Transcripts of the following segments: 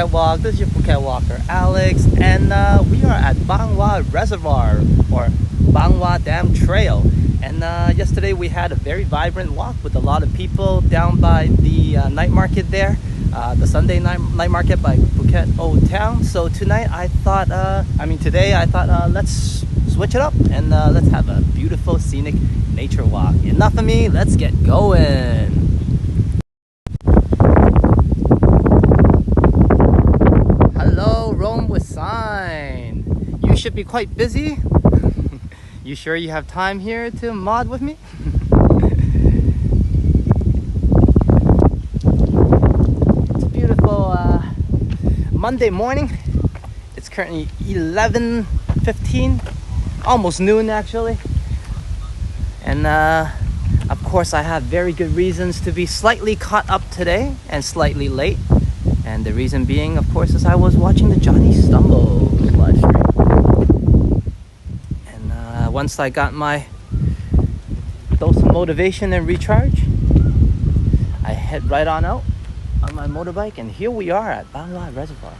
Phuket Walk. This is your Phuket Walker, Alex, and we are at Bangwad Reservoir or Bangwad Dam Trail. And yesterday we had a very vibrant walk with a lot of people down by the night market there, the Sunday night market by Phuket Old Town. So tonight today I thought let's switch it up and let's have a beautiful scenic nature walk. Enough of me, let's get going. Hello, Rome with sign. You should be quite busy. You sure you have time here to mod with me? It's a beautiful Monday morning. It's currently 11:15, almost noon actually. And of course I have very good reasons to be slightly caught up today and slightly late. And the reason being, of course, is I was watching the Johnny Stumbles live stream. And once I got my dose of motivation and recharge, I head right on out on my motorbike, and here we are at Bangwad Reservoir.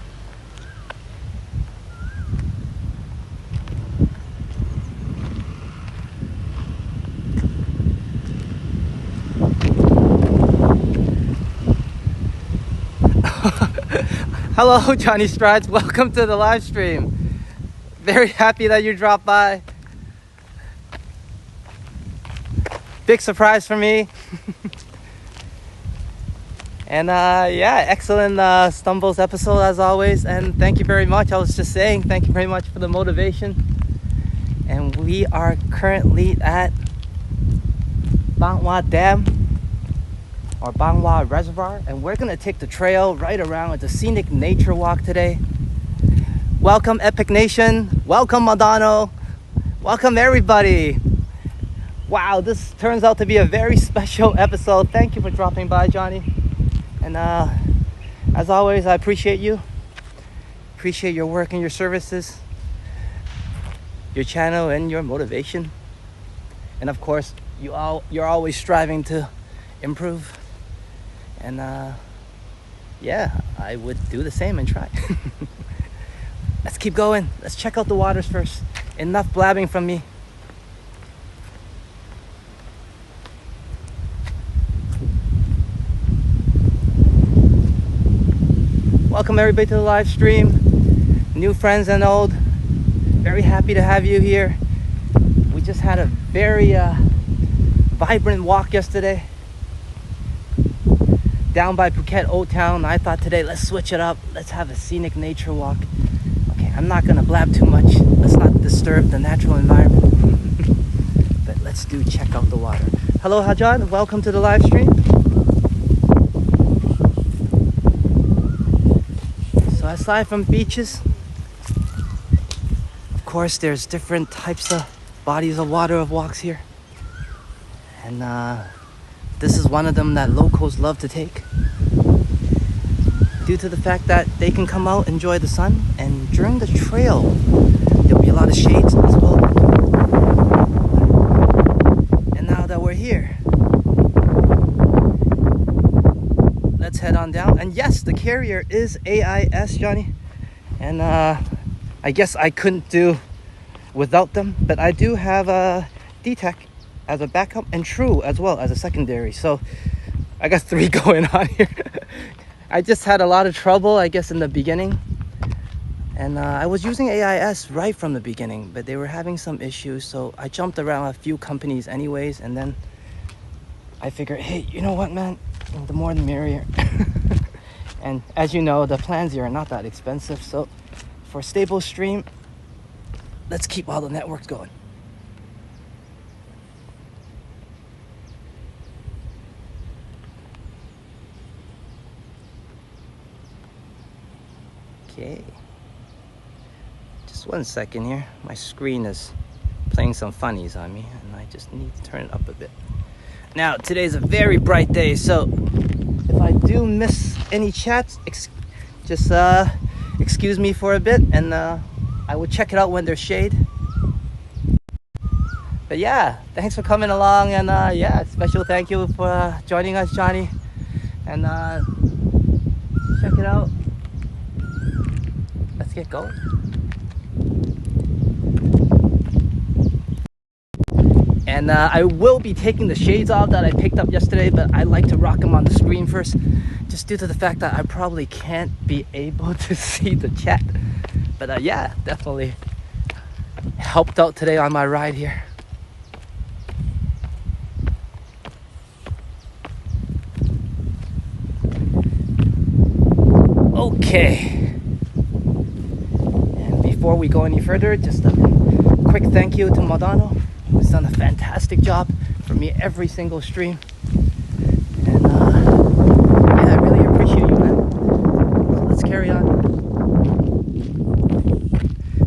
Hello, Johnny Strides. Welcome to the live stream. Very happy that you dropped by. Big surprise for me. And yeah, excellent Stumbles episode as always. And thank you very much. I was just saying thank you very much for the motivation. And we are currently at Bangwad Dam or Bangwad Reservoir, and we're gonna take the trail right around. It's a scenic nature walk today. Welcome Epic Nation, welcome Madano, welcome everybody. Wow, this turns out to be a very special episode. Thank you for dropping by, Johnny. And as always, I appreciate you. Appreciate your work and your services, your channel and your motivation. And of course, you're always striving to improve. And yeah, I would do the same and try. Let's keep going. Let's check out the waters first. Enough blabbing from me. Welcome everybody to the live stream. New friends and old. Very happy to have you here. We just had a very vibrant walk yesterday down by Phuket Old Town. I thought today let's switch it up. Let's have a scenic nature walk. Okay, I'm not gonna blab too much. Let's not disturb the natural environment. But let's check out the water. Hello Hajan, welcome to the live stream. So aside from beaches, of course there's different types of bodies of water of walks here. And this is one of them that locals love to take due to the fact that they can come out, enjoy the sun, and during the trail there'll be a lot of shades as well. And now that we're here, let's head on down. And yes, the carrier is AIS, Johnny, and I guess I couldn't do without them, but I do have a DTEC as a backup and True as well as a secondary. So I got 3 going on here. I just had a lot of trouble, I guess, in the beginning. And I was using AIS right from the beginning, but they were having some issues. So I jumped around a few companies anyways. And then I figured, hey, you know what, man? The more the merrier. And as you know, the plans here are not that expensive. So for stable stream, let's keep all the networks going. Okay, just 1 second here. My screen is playing some funnies on me and I just need to turn it up a bit. Now, today's a very bright day, so if I do miss any chats, just excuse me for a bit, and I will check it out when there's shade. But yeah, thanks for coming along, and yeah, special thank you for joining us, Johnny. And check it out. let's get going. And I will be taking the shades off that I picked up yesterday, but I like to rock them on the screen first, just due to the fact that I probably can't be able to see the chat. But yeah, definitely helped out today on my ride here. Okay, and before we go any further, just a quick thank you to Madano, who's done a fantastic job for me every single stream. And yeah, I really appreciate you, man. So let's carry on.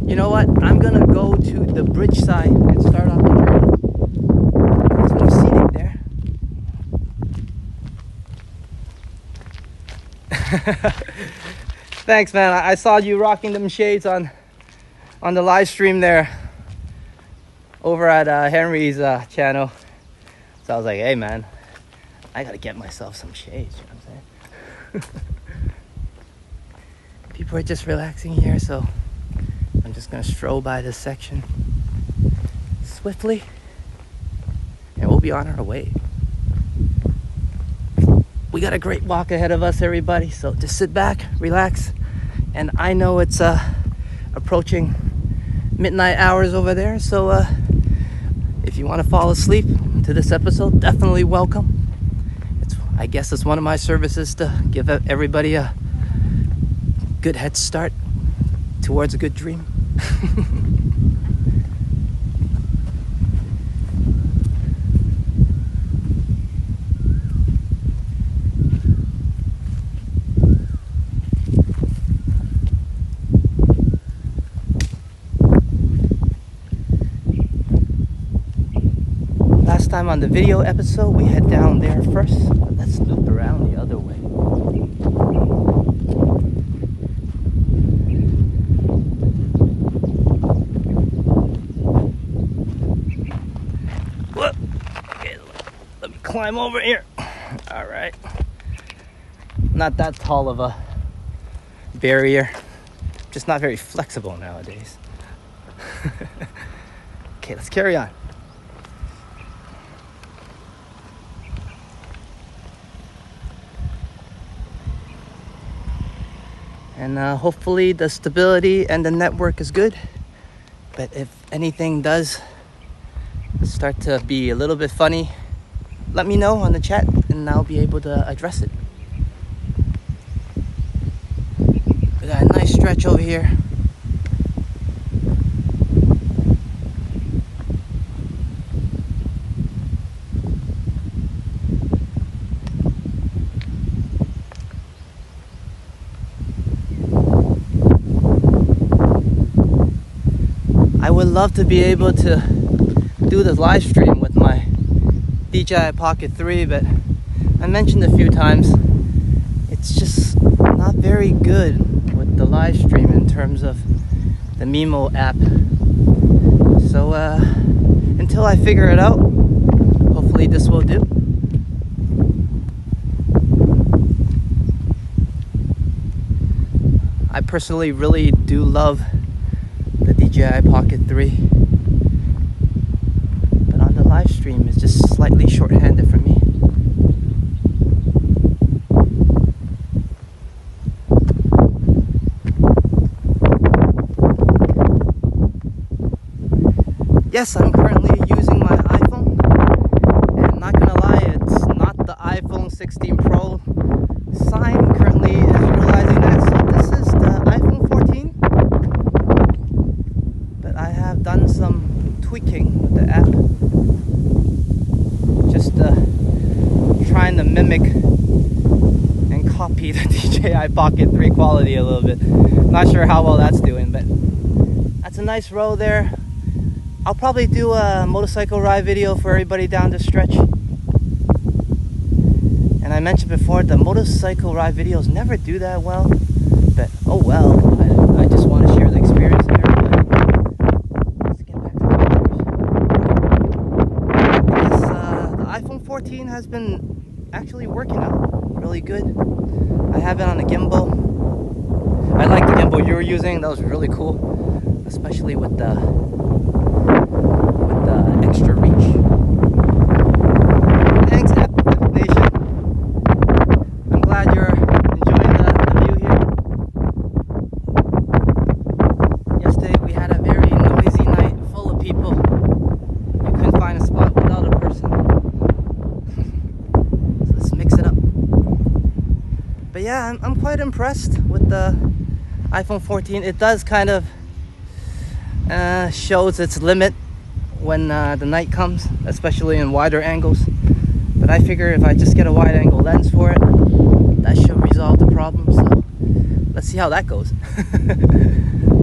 You know what? I'm gonna go to the bridge side and start off the journey. It's more scenic there. Thanks, man. I saw you rocking them shades on the live stream there over at Henry's channel. So I was like, hey, man, I gotta get myself some shades. You know what I'm saying? People are just relaxing here, so I'm just gonna stroll by this section swiftly, and we'll be on our way. We got a great walk ahead of us, everybody, so just sit back, relax. And I know it's approaching midnight hours over there, so if you want to fall asleep to this episode, definitely welcome. I guess it's one of my services to give everybody a good head start towards a good dream. Last time on the video episode, we head down there first, but let's loop around the other way. Whoop. Okay, let me climb over here. All right. Not that tall of a barrier, just not very flexible nowadays. Okay, let's carry on. And hopefully the stability and the network is good. But if anything does start to be a little bit funny, let me know on the chat and I'll be able to address it. We got a nice stretch over here. I would love to be able to do this live stream with my DJI Pocket 3, but I mentioned a few times it's just not very good with the live stream in terms of the Mimo app. So until I figure it out, hopefully this will do. I personally really do love the DJI Pocket 3, but on the live stream it's just slightly short-handed for me. Yes, I'm currently using my iPhone, and not gonna lie, it's not the iPhone 16 Pro. Sign currently is utilizing that, so this is the iPhone 14. But I have done some tweaking with the app, just trying to mimic and copy the DJI Pocket 3 quality a little bit. Not sure how well that's doing, but that's a nice row there. I'll probably do a motorcycle ride video for everybody down this stretch. And I mentioned before, the motorcycle ride videos never do that well, but oh well, I just want to share the experience with everybody. Let's get back to the yes, the iPhone 14 has been actually working out really good. I have it on a gimbal. I like the gimbal you were using. That was really cool, especially with the extra reach. Thanks, Epic Nation. I'm glad you're enjoying the view here. Yesterday we had a very noisy night, full of people. You couldn't find a spot without a person. So let's mix it up. But yeah, I'm quite impressed with the iPhone 14. It does kind of shows its limit when the night comes, especially in wider angles. But I figure if I just get a wide angle lens for it, that should resolve the problem. So let's see how that goes.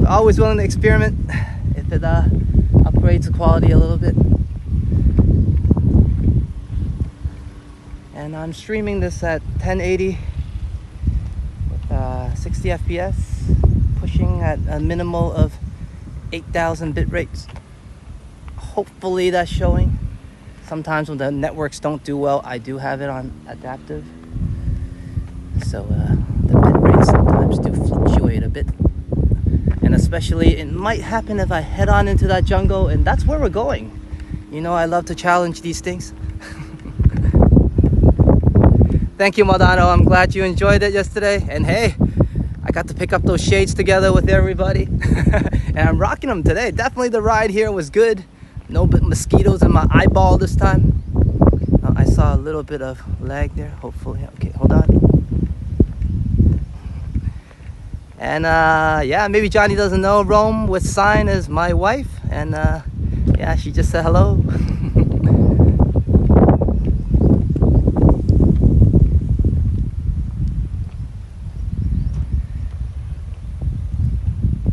Always willing to experiment if it upgrades the quality a little bit. And I'm streaming this at 1080 with 60 FPS, pushing at a minimal of 8,000 bit rates. Hopefully that's showing. Sometimes when the networks don't do well, I do have it on adaptive. So the bit rates sometimes do fluctuate a bit. And especially it might happen if I head on into that jungle, and that's where we're going. You know, I love to challenge these things. Thank you, Madano. I'm glad you enjoyed it yesterday. And hey, I got to pick up those shades together with everybody. And I'm rocking them today. Definitely the ride here was good. No mosquitoes in my eyeball this time. I saw a little bit of lag there, hopefully. Okay, hold on. And yeah, maybe Johnny doesn't know, Rome with sign is my wife. And yeah, she just said hello.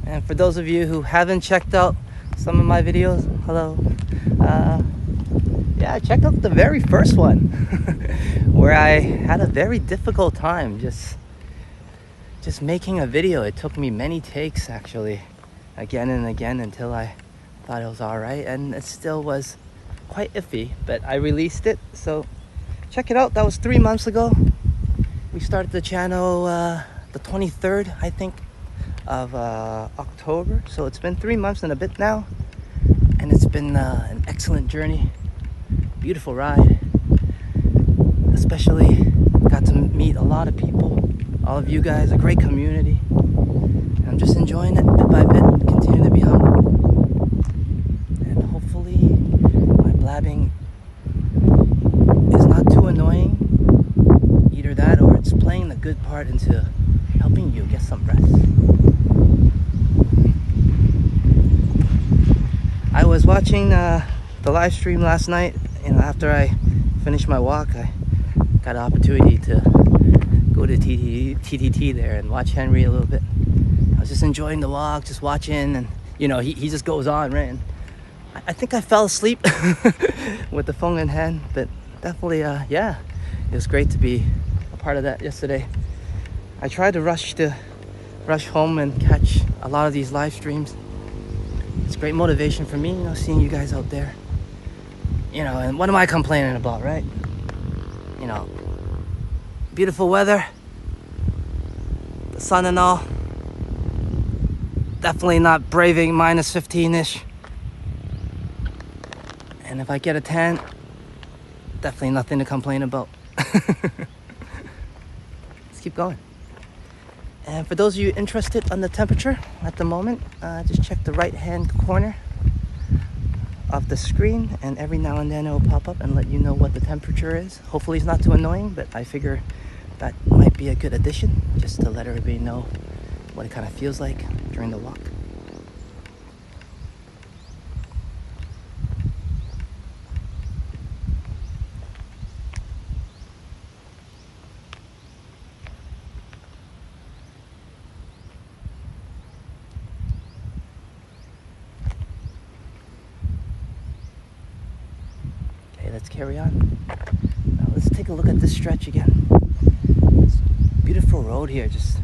And for those of you who haven't checked out some of my videos, hello. Yeah, check out the very first one where I had a very difficult time just making a video. It took me many takes, actually, again and again, until I thought it was all right, and it still was quite iffy, but I released it. So check it out. That was 3 months ago. We started the channel the 23rd, I think, of October. So it's been 3 months and a bit now, and it's been an excellent journey. Beautiful ride. Especially got to meet a lot of people, all of you guys, a great community. And I'm just enjoying it bit by bit, continue to be humble. And hopefully my blabbing is not too annoying. Either that or it's playing the good part into helping you get some rest. I was watching the live stream last night. You know, after I finished my walk, I got an opportunity to go to TTT there and watch Henry a little bit. I was just enjoying the walk, just watching, and you know, he just goes on, right? And I think I fell asleep with the phone in hand, but definitely, yeah, it was great to be a part of that yesterday. I tried to rush home and catch a lot of these live streams. It's great motivation for me, you know, seeing you guys out there. You know, and what am I complaining about, right? You know, beautiful weather, the sun and all. Definitely not braving minus 15-ish. And if I get a tan, definitely nothing to complain about. Let's keep going. And for those of you interested on the temperature at the moment, just check the right hand corner of the screen, and every now and then it will pop up and let you know what the temperature is. Hopefully it's not too annoying, but I figure that might be a good addition, just to let everybody know what it kind of feels like during the walk. Let's carry on. Now let's take a look at this stretch again. It's a beautiful road here, just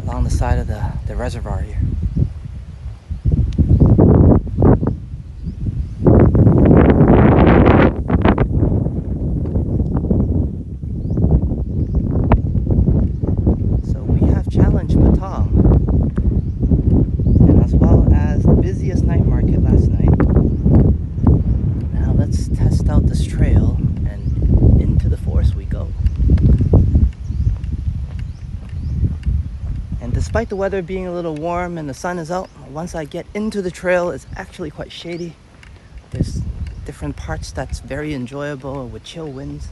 along the side of the reservoir here. So we have challenged Patong despite the weather being a little warm and the sun is out, once I get into the trail, it's actually quite shady. There's different parts that's very enjoyable with chill winds.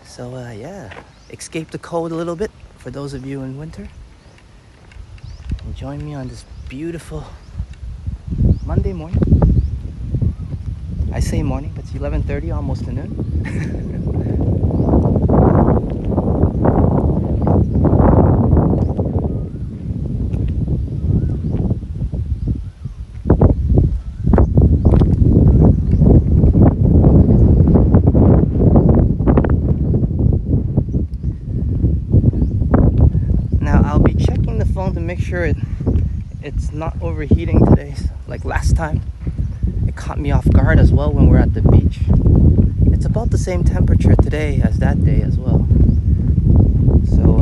So yeah, escape the cold a little bit for those of you in winter. And join me on this beautiful Monday morning. I say morning, but it's 11:30, almost to noon. Now I'll be checking the phone to make sure it's not overheating today, like last time. It caught me off guard as well when we're at the beach. It's about the same temperature today as that day as well. So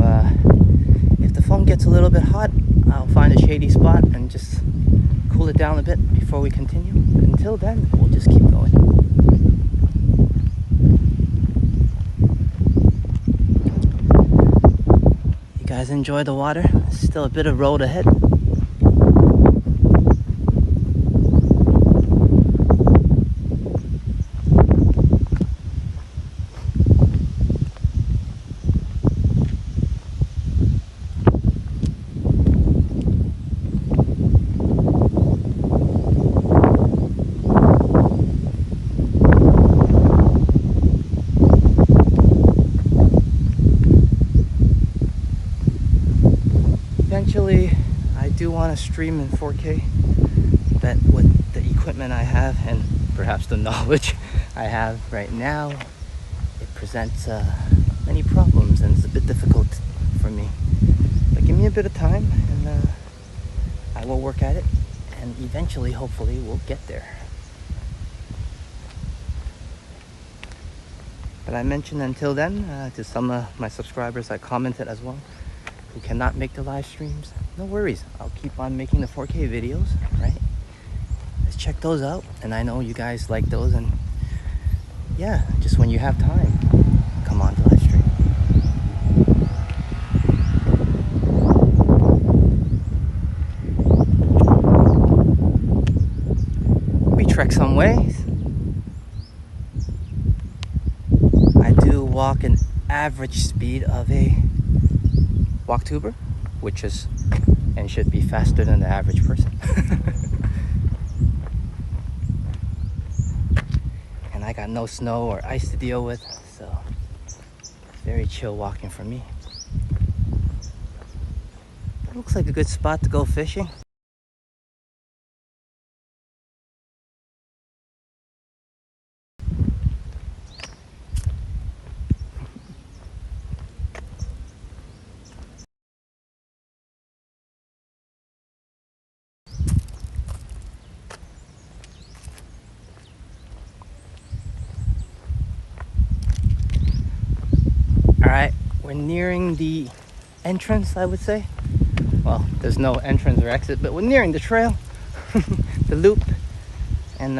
if the phone gets a little bit hot, I'll find a shady spot and just cool it down a bit before we continue. Until then, we'll just keep going. You guys enjoy the water? Still a bit of road ahead. Eventually, I do want to stream in 4K, but with the equipment I have and perhaps the knowledge I have right now, it presents many problems and it's a bit difficult for me. But give me a bit of time and I will work at it, and eventually, hopefully, we'll get there. But I mentioned until then, to some of my subscribers that commented as well, who cannot make the live streams, no worries. I'll keep on making the 4K videos, right? Let's check those out. And I know you guys like those, and yeah, just when you have time, come on to live stream. We trek some ways. I do walk an average speed of a walktuber, which is and should be faster than the average person. And I got no snow or ice to deal with, so it's very chill walking for me. It looks like a good spot to go fishing. Alright, we're nearing the entrance, I would say. Well, there's no entrance or exit, but we're nearing the trail, the loop. And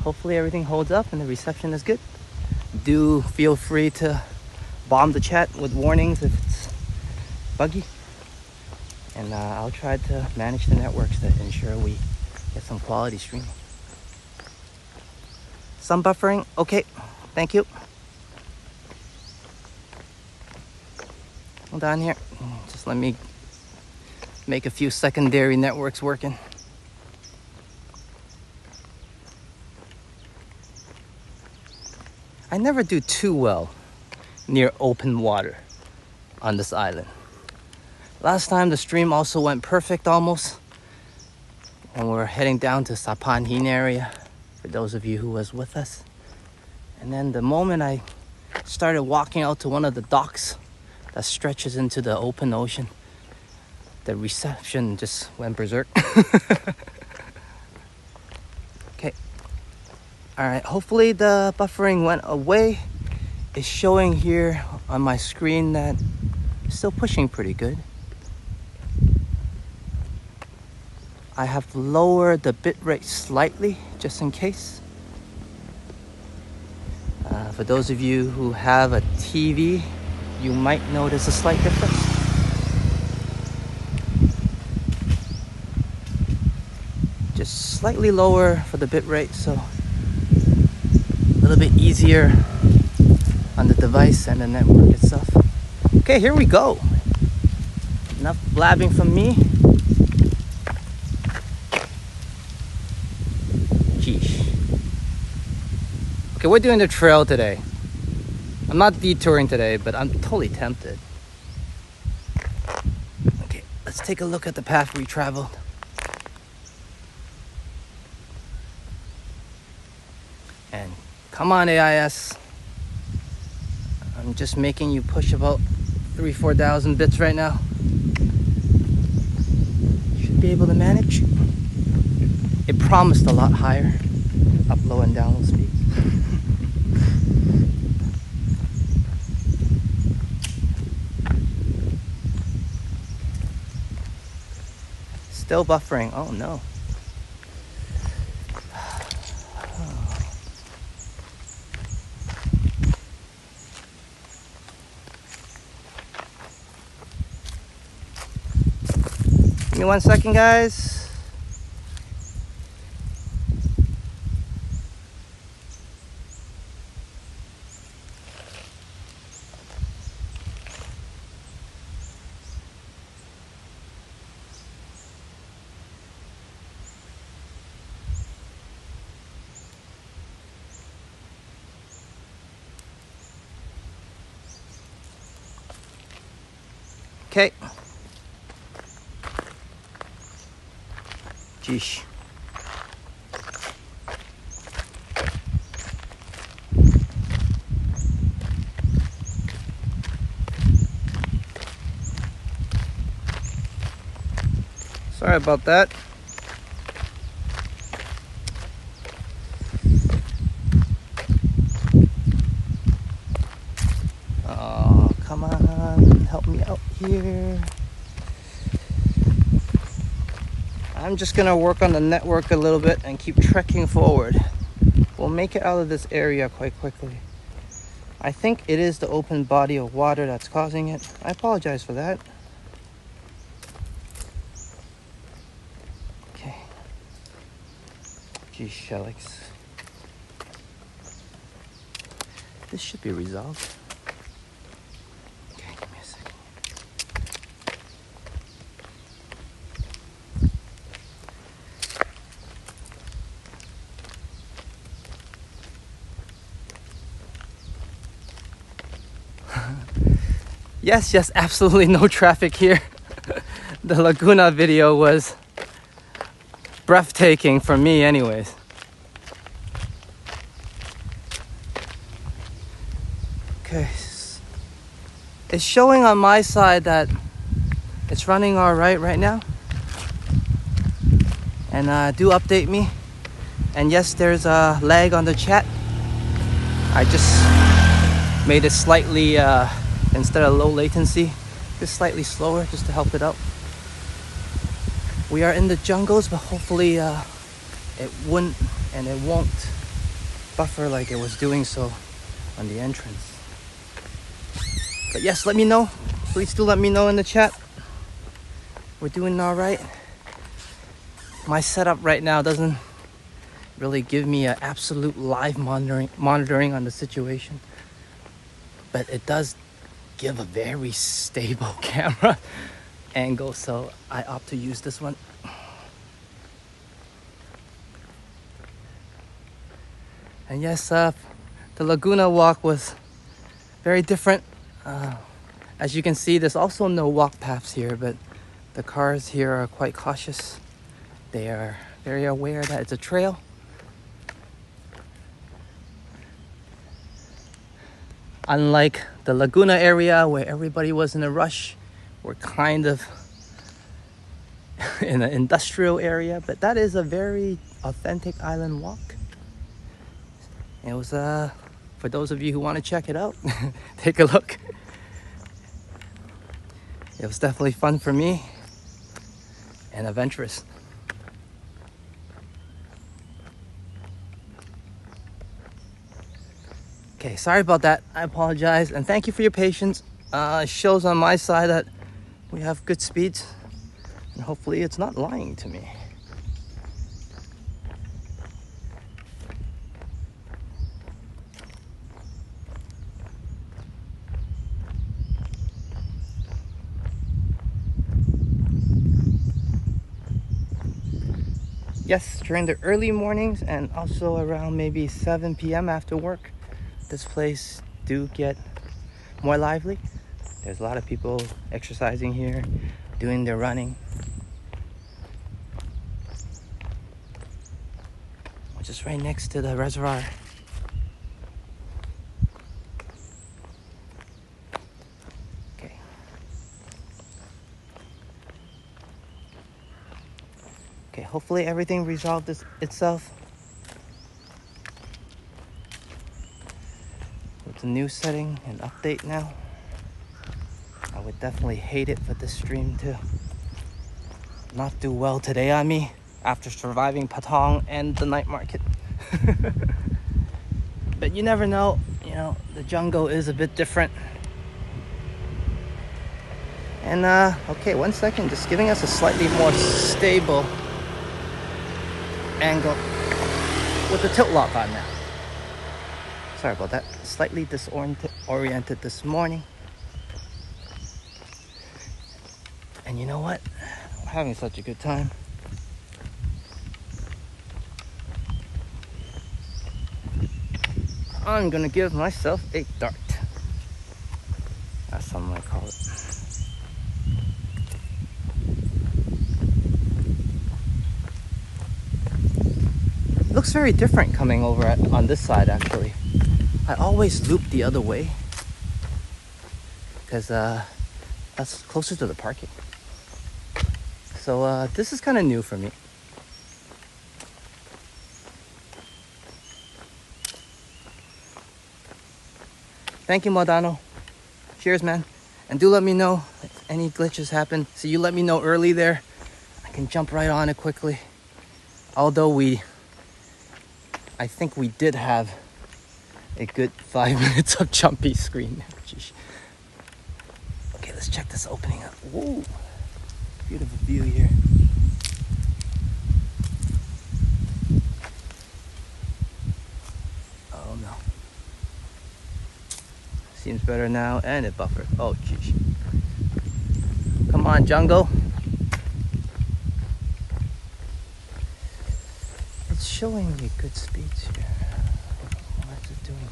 hopefully everything holds up and the reception is good. Do feel free to bomb the chat with warnings if it's buggy. And I'll try to manage the networks to ensure we get some quality streaming. Some buffering, okay, thank you. Hold on here, just let me make a few secondary networks working. I never do too well near open water on this island. Last time the stream also went perfect almost when we were heading down to Sapan Hin area, for those of you who was with us. And then the moment I started walking out to one of the docks that stretches into the open ocean, the reception just went berserk. Okay. Alright, hopefully the buffering went away. It's showing here on my screen that it's still pushing pretty good. I have lowered the bitrate slightly just in case. For those of you who have a TV, you might notice a slight difference. just slightly lower for the bit rate, so a little bit easier on the device and the network itself. Okay, here we go. Enough blabbing from me. Geesh. Okay, we're doing the trail today. I'm not detouring today, but I'm totally tempted. Okay, let's take a look at the path we traveled. And come on, AIS. I'm just making you push about 3,000-4,000 bits right now. Should be able to manage. It promised a lot higher up, low, and down low speeds. Still buffering. Oh no. Give me 1 second, guys. Okay. Geesh. Sorry about that. Oh, come on, help me out here. I'm just gonna work on the network a little bit and keep trekking forward. We'll make it out of this area quite quickly. I think it is the open body of water that's causing it. I apologize for that. Okay. Geez, Alex. This should be resolved. Okay, give me a second. Yes, absolutely no traffic here. The Laguna video was breathtaking for me anyways. Okay, it's showing on my side that it's running all right now. And do update me. And yes, there's a lag on the chat. I just made it slightly instead of low latency, just slightly slower just to help it out. We are in the jungles, but hopefully it wouldn't and it won't buffer like it was doing so on the entrance. But yes, let me know. Please do let me know in the chat. We're doing all right. My setup right now doesn't really give me an absolute live monitoring on the situation, but it does give a very stable camera angle, so I opt to use this one. And yes, the Laguna walk was very different. As you can see, there's also no walk paths here, but the cars here are quite cautious. They are very aware that it's a trail. Unlike the Laguna area where everybody was in a rush, we're kind of in an industrial area, but that is a very authentic island walk. It was for those of you who want to check it out, take a look. It was definitely fun for me and adventurous. Okay, sorry about that. I apologize, and thank you for your patience. It shows on my side that we have good speeds, and hopefully it's not lying to me. Yes, during the early mornings and also around maybe 7 p.m. after work, this place do get more lively. There's a lot of people exercising here, doing their running, which is right next to the reservoir. Okay. Okay, hopefully everything resolved itself. With the new setting and update now, I would definitely hate it for this stream to not do well today on me after surviving Patong and the night market. But you never know, the jungle is a bit different. And okay, 1 second, just giving us a slightly more stable angle with the tilt lock on now. Sorry about that, slightly disoriented this morning. And you know what? We're having such a good time. I'm gonna give myself a dart. That's something I call it. It looks very different coming over on this side actually. I always loop the other way because that's closer to the parking. So this is kind of new for me. Thank you, Modano. Cheers, man. And do let me know if any glitches happen. So you let me know early there. I can jump right on it quickly. Although I think we did have a good 5 minutes of jumpy screen. Jeez. Okay, let's check this opening up. Whoa, beautiful view here. Oh no. Seems better now, and it buffered. Oh jeez. Come on, jungle. It's showing me good speeds here. What's it doing?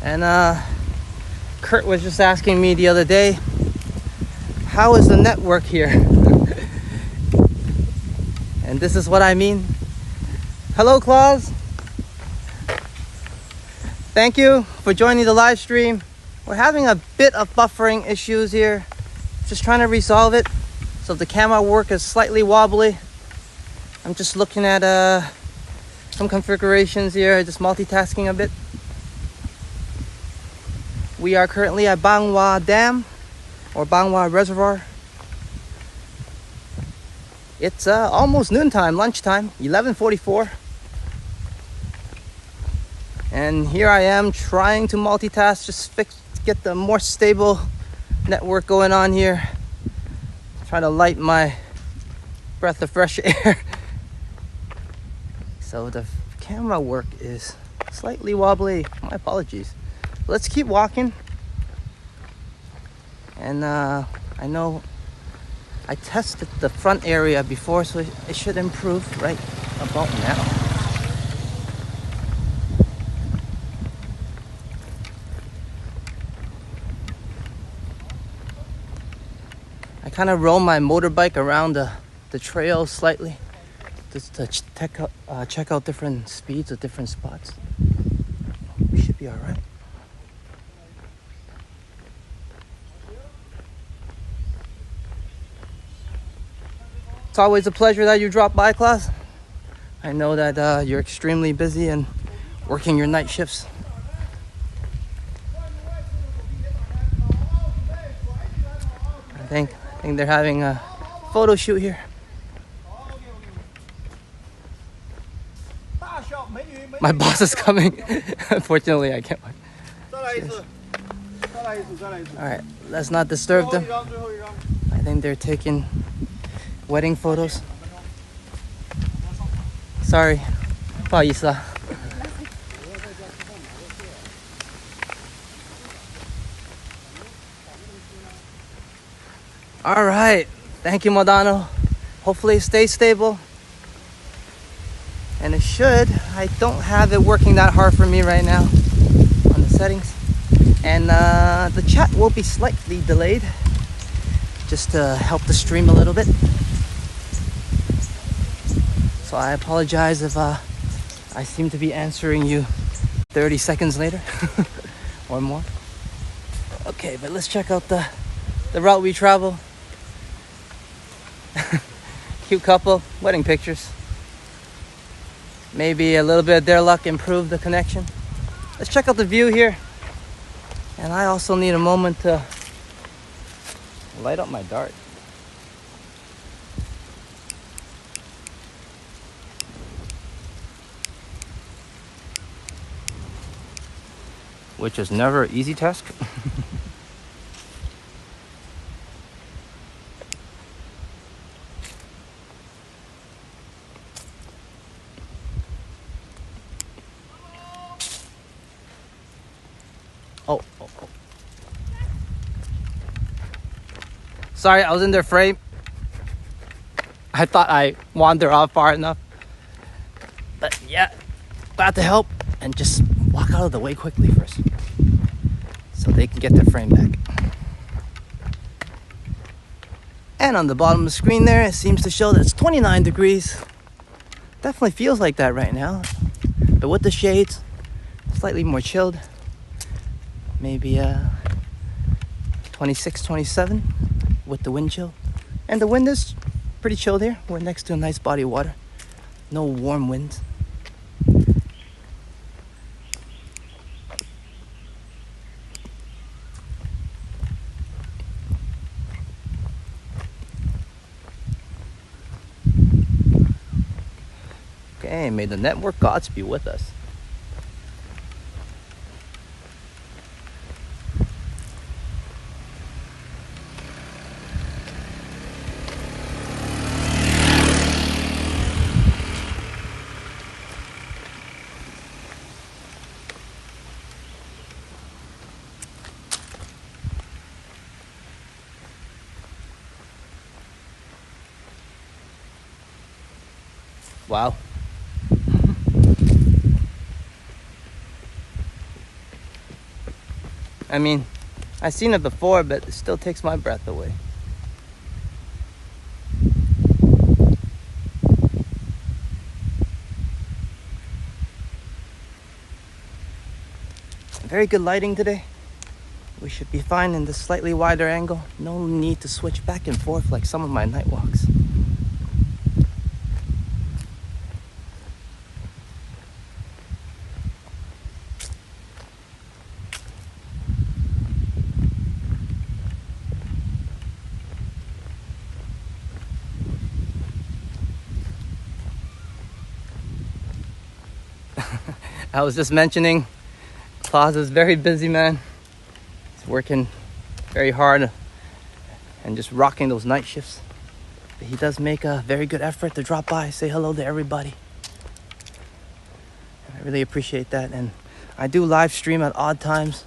And Kurt was just asking me the other day, how is the network here? And this is what I mean. Hello, Claus. Thank you for joining the live stream. We're having a bit of buffering issues here. Just trying to resolve it. So the camera work is slightly wobbly. I'm just looking at some configurations here, just multitasking a bit. We are currently at Bangwad Dam or Bangwad Reservoir. It's almost noontime, lunchtime, 11:44. And here I am trying to multitask, just get the more stable network going on here. Try to light my breath of fresh air. So the camera work is slightly wobbly. My apologies. Let's keep walking. And I know I tested the front area before, so it should improve right about now. I kind of roll my motorbike around the trail slightly, just to check out different speeds at different spots. We should be all right. It's always a pleasure that you drop by, Claus. I know that you're extremely busy and working your night shifts. I think they're having a photo shoot here. My boss is coming. Unfortunately, I can't. Alright, let's not disturb them. I think they're taking wedding photos. Sorry. 不好意思啊. Alright. Thank you, Modano. Hopefully it stays stable. And it should. I don't have it working that hard for me right now on the settings. And the chat will be slightly delayed, just to help the stream a little bit. So I apologize if I seem to be answering you 30 seconds later or more. Okay, but let's check out the route we travel. Cute couple, wedding pictures. Maybe a little bit of their luck improved the connection. Let's check out the view here. And I also need a moment to light up my dart. Which is never an easy task. Oh. Sorry, I was in their frame. I thought I wandered off far enough. But yeah, glad to help and just walk out of the way quickly first so they can get their frame back. And on the bottom of the screen there, it seems to show that it's 29 degrees. Definitely feels like that right now. But with the shades, slightly more chilled. Maybe 26, 27 with the wind chill. And the wind is pretty chilled here. We're next to a nice body of water. No warm winds. Okay, may the network gods be with us. Wow. I mean, I've seen it before, but it still takes my breath away. Very good lighting today. We should be fine in this slightly wider angle. No need to switch back and forth like some of my night walks. I was just mentioning, Plaza's very busy, man. He's working very hard and just rocking those night shifts. But he does make a very good effort to drop by, say hello to everybody. And I really appreciate that. And I do live stream at odd times.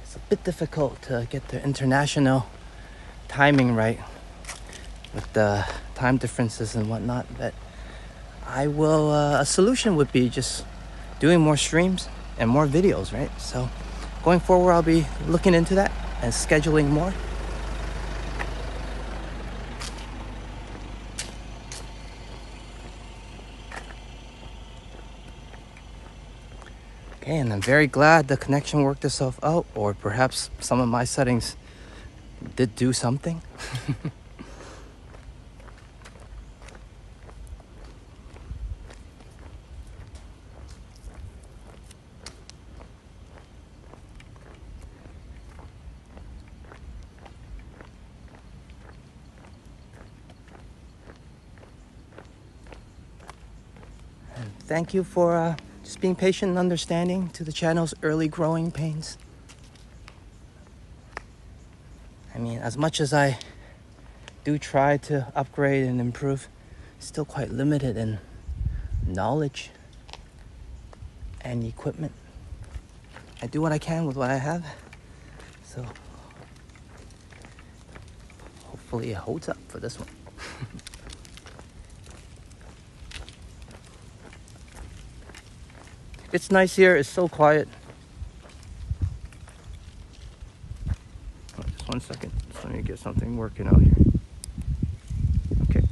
It's a bit difficult to get the international timing right with the time differences and whatnot. But I will, a solution would be just doing more streams and more videos, right? So going forward, I'll be looking into that and scheduling more. Okay, and I'm very glad the connection worked itself out, or perhaps some of my settings did do something. thank you for just being patient and understanding to the channel's early growing pains. I mean, as much as I do try to upgrade and improve, still quite limited in knowledge and equipment. I do what I can with what I have, so hopefully it holds up for this one. It's nice here, it's so quiet. Just 1 second, just let me get something working out here. Okay.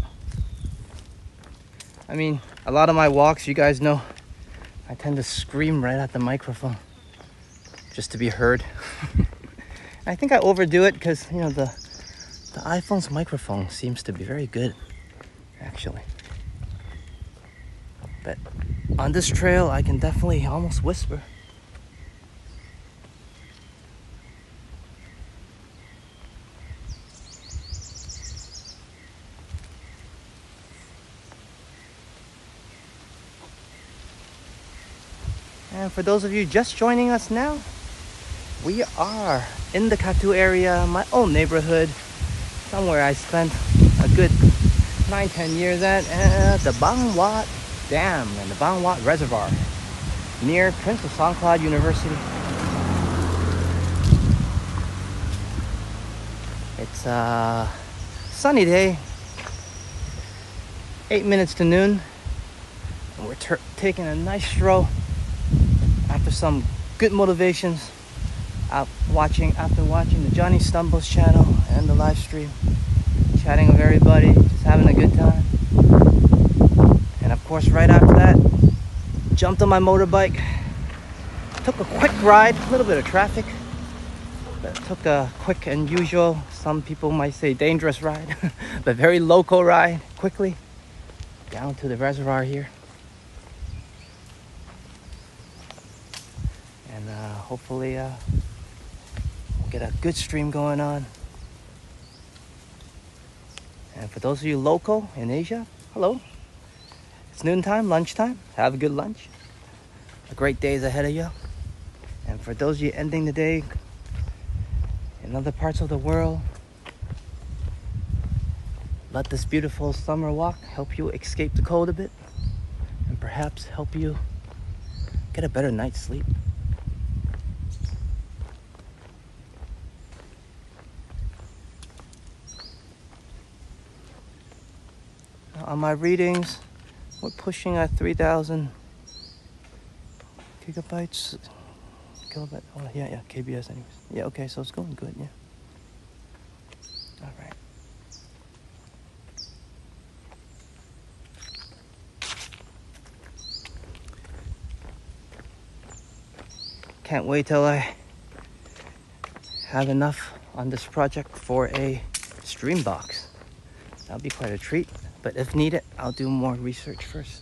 I mean, a lot of my walks, you guys know, I tend to scream right at the microphone just to be heard. I think I overdo it because, you know, the iPhone's microphone seems to be very good, actually. But on this trail, I can definitely almost whisper. And for those of you just joining us now, we are in the Katu area, my own neighborhood, somewhere I spent a good 9-10 years at the Bangwad Dam and the Bangwad Reservoir near Prince of St. Cloud University. It's a sunny day, 8 minutes to noon, and we're taking a nice stroll after some good motivations after watching the Johnny Stumbles channel and the live stream, chatting with everybody, just having a good time. And of course, right after that, jumped on my motorbike, took a quick ride, a little bit of traffic, but took a quick and usual, some people might say dangerous ride, but very local ride, quickly down to the reservoir here. And hopefully we'll get a good stream going on. And for those of you local in Asia, hello. It's noontime, lunchtime. Have a good lunch. A great day is ahead of you. And for those of you ending the day in other parts of the world, let this beautiful summer walk help you escape the cold a bit and perhaps help you get a better night's sleep. On my readings, we're pushing at 3,000 gigabytes, kilobyte. Oh yeah, KBS anyways. Yeah, okay, so it's going good, yeah. All right. Can't wait till I have enough on this project for a stream box. That'll be quite a treat. But if needed, I'll do more research first.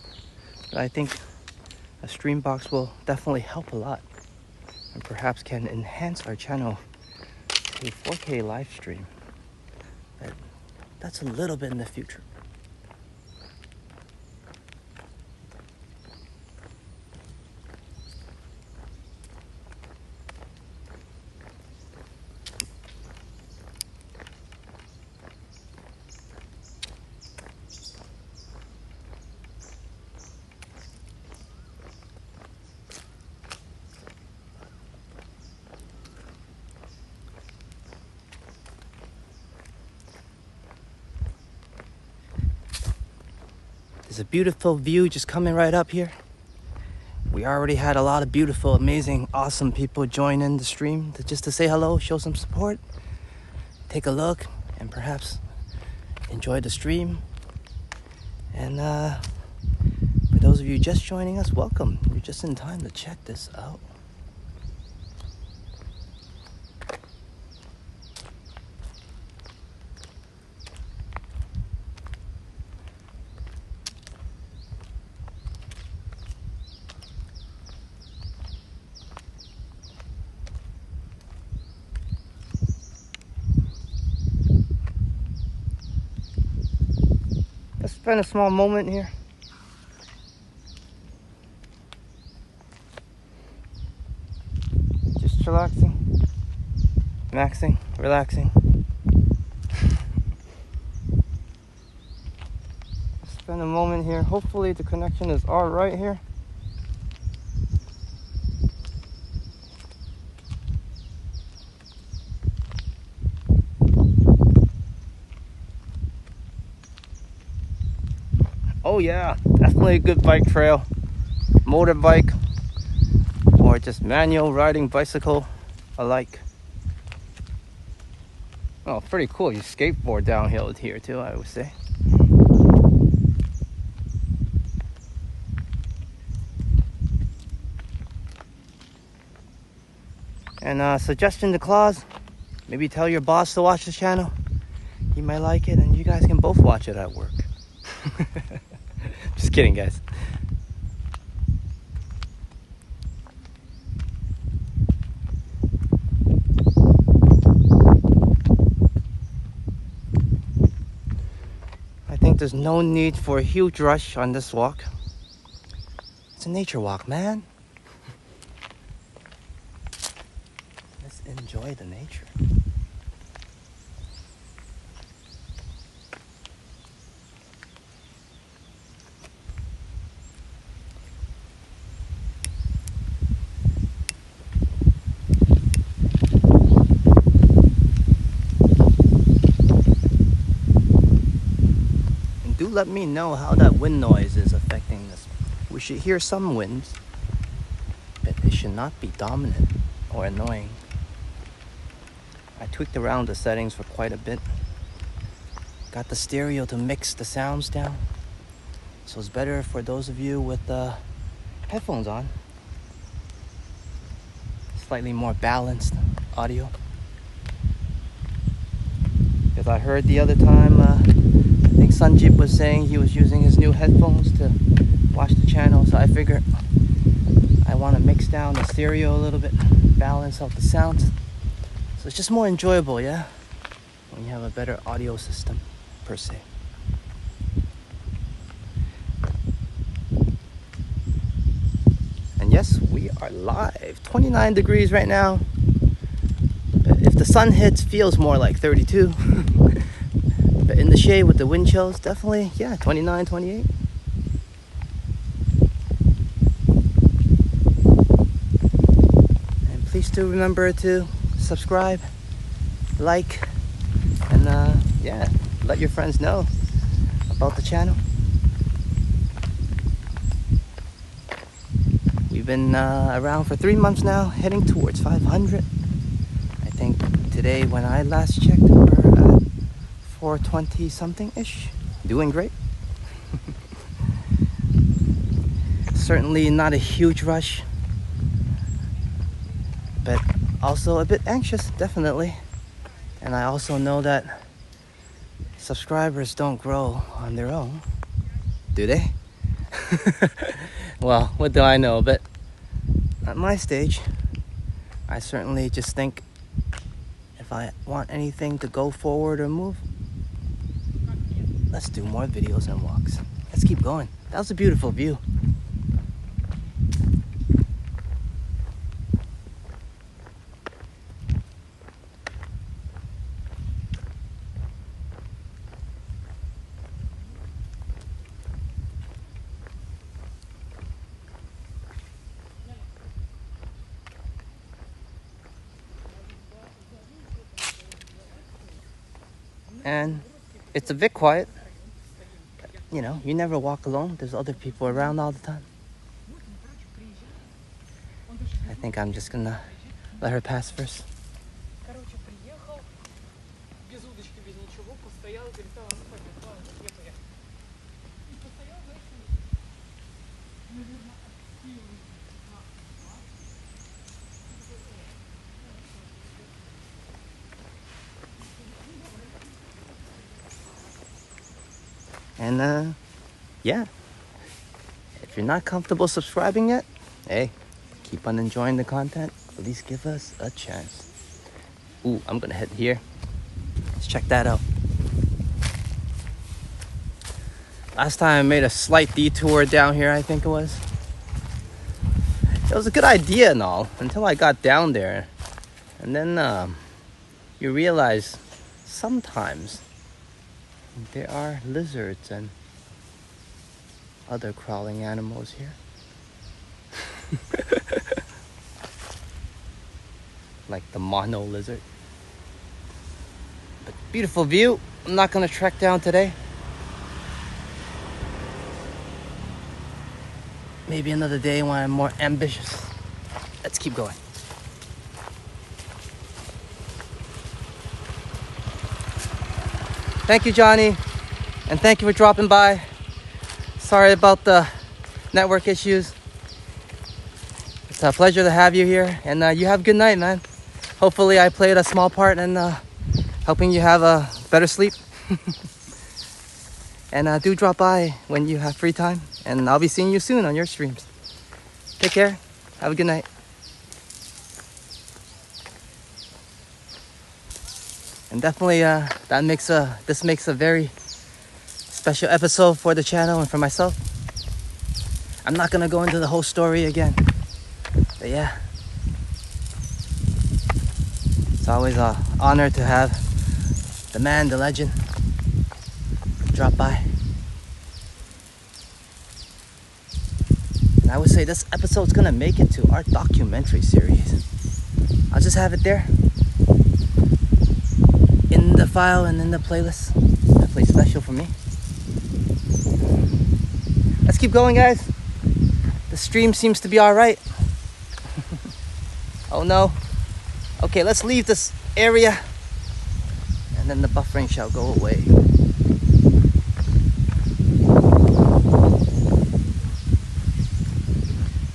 But I think a stream box will definitely help a lot and perhaps can enhance our channel to a 4K live stream. But that's a little bit in the future. There's a beautiful view just coming right up here. We already had a lot of beautiful, amazing, awesome people join in the stream just to say hello, show some support, take a look, and perhaps enjoy the stream. And for those of you just joining us, welcome. You're just in time to check this out. Let's spend a small moment here. relaxing. Maxing, relaxing. Spend a moment here. Hopefully the connection is all right here. Oh yeah, definitely a good bike trail. Motorbike or just manual riding bicycle alike. Oh, pretty cool. You skateboard downhill here too, I would say. And suggestion to Claus, maybe tell your boss to watch the channel. He might like it and you guys can both watch it at work. Just kidding, guys. I think there's no need for a huge rush on this walk. It's a nature walk, man. Let's enjoy the nature. Do let me know how that wind noise is affecting this. We should hear some winds, but it should not be dominant or annoying. I tweaked around the settings for quite a bit. Got the stereo to mix the sounds down, so it's better for those of you with headphones on. Slightly more balanced audio. Because I heard the other time, I think Sanjip was saying he was using his new headphones to watch the channel, so I figured I want to mix down the stereo a little bit, balance out the sounds, so it's just more enjoyable, yeah, when you have a better audio system per se. And yes, we are live. 29 degrees right now. If the sun hits, feels more like 32. But in the shade with the wind chills, definitely, yeah, 29, 28. And please do remember to subscribe, like, and yeah, let your friends know about the channel. We've been around for 3 months now, heading towards 500. I think today, when I last checked, we're at 420 something ish. Doing great. Certainly not a huge rush, but also a bit anxious, definitely. And I also know that subscribers don't grow on their own, do they? Well, what do I know? But at my stage, I certainly just think if I want anything to go forward or move, let's do more videos and walks. Let's keep going. That was a beautiful view. And it's a bit quiet. You know, you never walk alone. There's other people around all the time. I think I'm just gonna let her pass first. And yeah, if you're not comfortable subscribing yet, hey, keep on enjoying the content. At least give us a chance. Ooh, I'm gonna head here. Let's check that out. Last time I made a slight detour down here, I think it was. It was a good idea and all, until I got down there. And then you realize sometimes there are lizards and other crawling animals here. Like the mono lizard. But beautiful view. I'm not gonna trek down today. Maybe another day when I'm more ambitious. Let's keep going. Thank you, Johnny. And thank you for dropping by. Sorry about the network issues. It's a pleasure to have you here. And you have a good night, man. Hopefully I played a small part in helping you have a better sleep. And do drop by when you have free time. And I'll be seeing you soon on your streams. Take care. Have a good night. And definitely this makes a very special episode for the channel and for myself. I'm not gonna go into the whole story again. But yeah. It's always an honor to have the man, the legend, drop by. And I would say this episode's gonna make it to our documentary series. I'll just have it there in the file and in the playlist. Definitely special for me. Let's keep going, guys. The stream seems to be all right. Oh no. Okay, let's leave this area and then the buffering shall go away.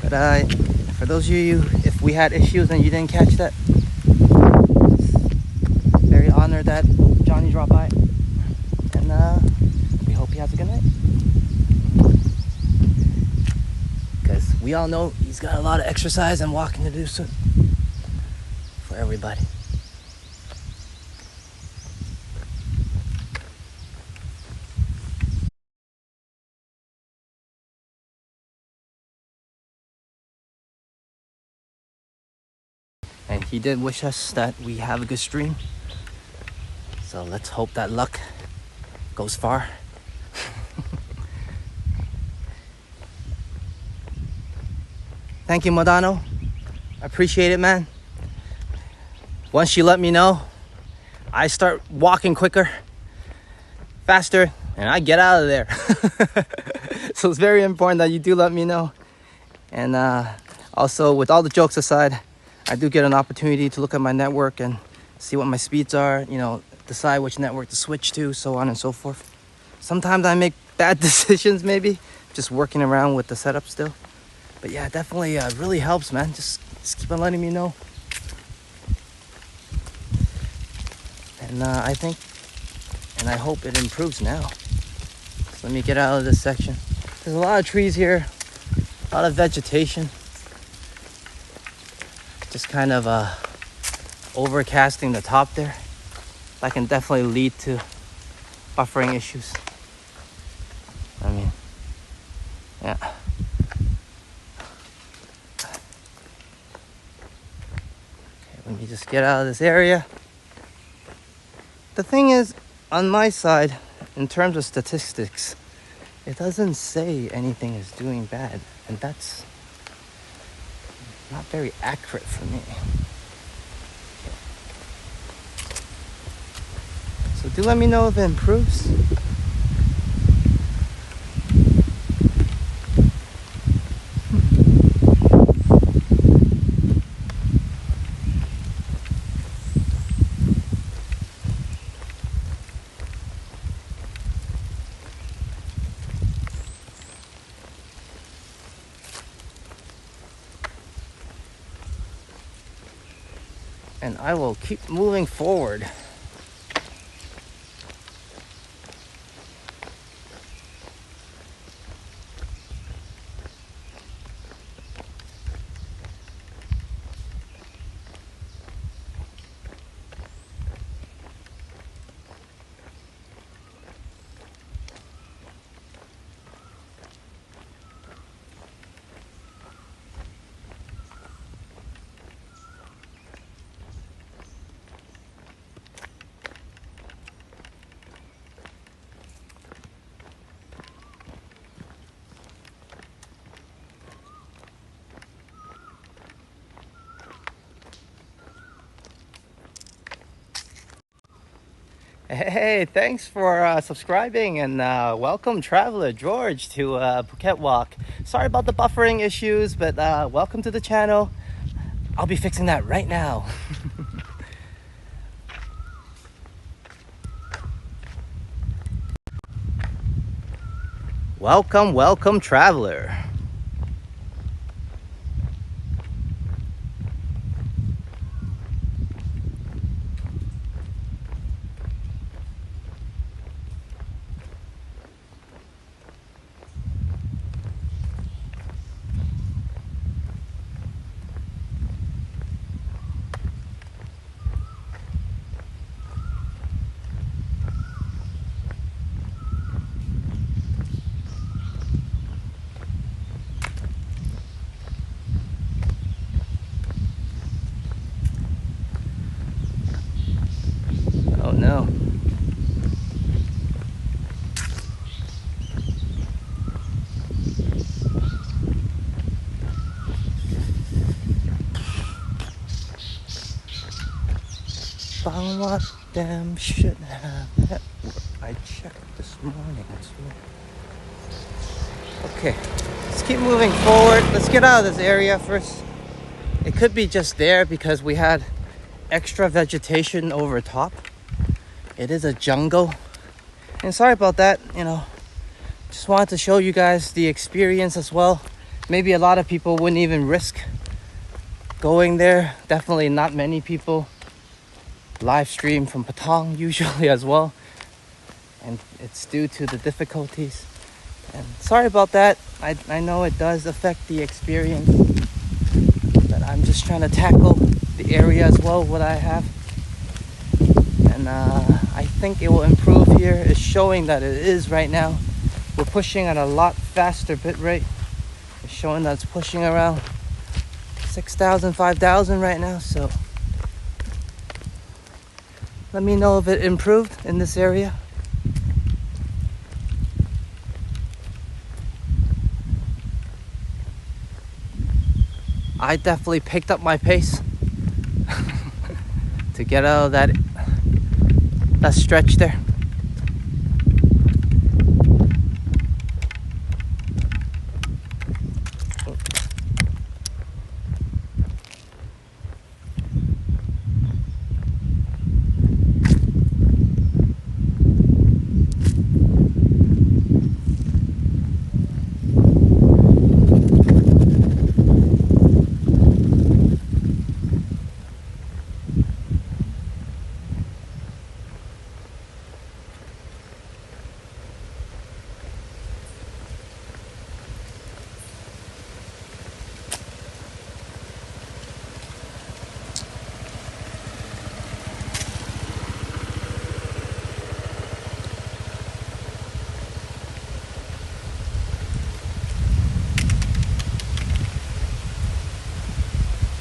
But for those of you, if we had issues and you didn't catch that, very honored that Johnny dropped by. And we hope he has a good night. Because we all know he's got a lot of exercise and walking to do soon. For everybody. And he did wish us that we have a good stream. So let's hope that luck goes far. Thank you, Modano. I appreciate it, man. Once you let me know, I start walking quicker, faster, and I get out of there. So it's very important that you do let me know. And also, with all the jokes aside, I do get an opportunity to look at my network and see what my speeds are, you know, decide which network to switch to, so on and so forth. Sometimes I make bad decisions, maybe, just working around with the setup still. But yeah, definitely really helps, man. Just keep on letting me know. And I think, and I hope it improves now. So let me get out of this section. There's a lot of trees here, a lot of vegetation. Just kind of overcasting the top there. That can definitely lead to buffering issues. I mean, yeah. Okay, let me just get out of this area. The thing is, on my side, in terms of statistics, it doesn't say anything is doing bad, and that's not very accurate for me. So do let me know if it improves. And I will keep moving forward. Hey, thanks for subscribing and welcome traveler George to Phuket Walk. Sorry about the buffering issues, but welcome to the channel. I'll be fixing that right now. Welcome traveler. Oh no. Bangwad Dam should have network. I checked this morning as well. Okay, let's keep moving forward. Let's get out of this area first. It could be just there because we had extra vegetation over top. It is a jungle. And sorry about that, just wanted to show you guys the experience as well. Maybe a lot of people wouldn't even risk going there. Definitely not many people live stream from Patong usually as well. And it's due to the difficulties. And sorry about that. I know it does affect the experience. But I'm just trying to tackle the area as well, what I have. And I think it will improve here. It's showing that it is right now. We're pushing at a lot faster bit rate. It's showing that it's pushing around 6,000, 5,000 right now. So let me know if it improved in this area. I definitely picked up my pace to get out of that stretch there.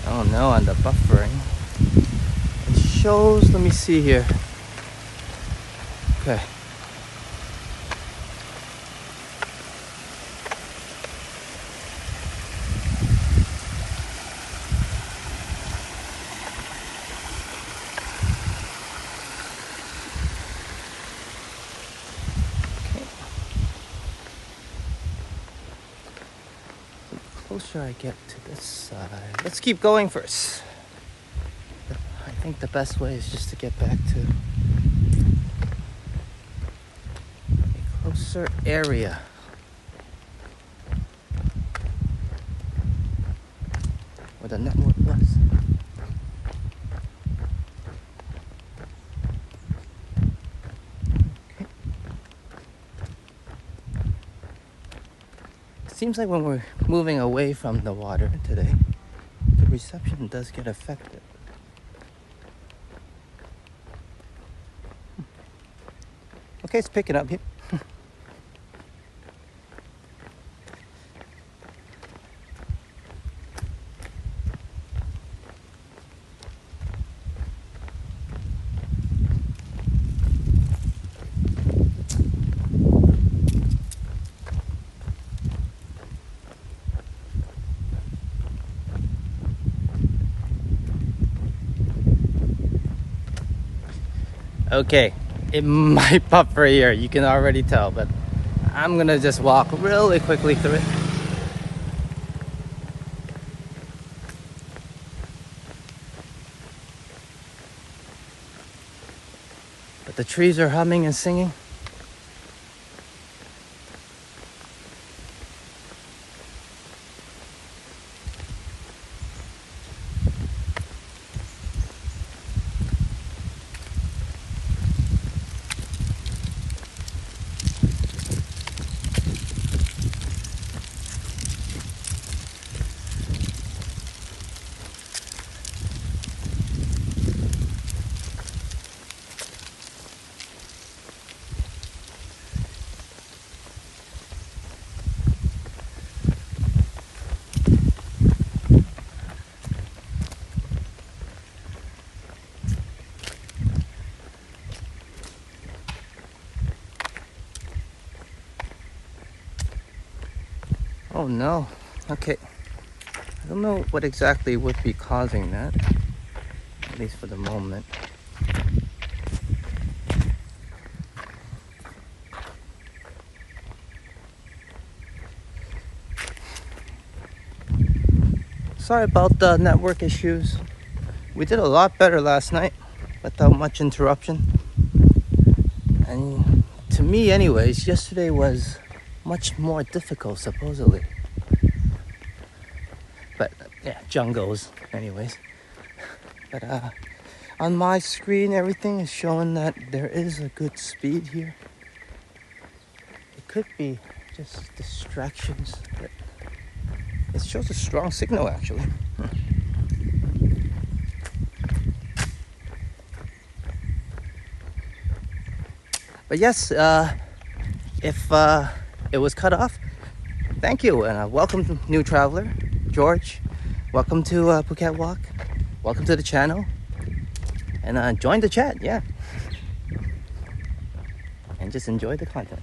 Oh no, on the buffering. It shows, let me see here. Okay. Closer I get to this side. Let's keep going first. I think the best way is just to get back to a closer area. Where the network was. Okay. Seems like when we're moving away from the water today, the reception does get affected. Okay, it's picking up here. Okay, it might pop for a year, you can already tell, but I'm gonna just walk really quickly through it. But the trees are humming and singing. Oh no, okay. I don't know what exactly would be causing that, at least for the moment. Sorry about the network issues. We did a lot better last night without much interruption. And to me anyways, yesterday was much more difficult supposedly. But yeah, jungles anyways. But on my screen everything is showing that there is a good speed here. It could be just distractions, but it shows a strong signal actually. But yes, if it was cut off, thank you, and welcome new traveler, George. Welcome to Phuket Walk. Welcome to the channel, and join the chat, yeah. And just enjoy the content.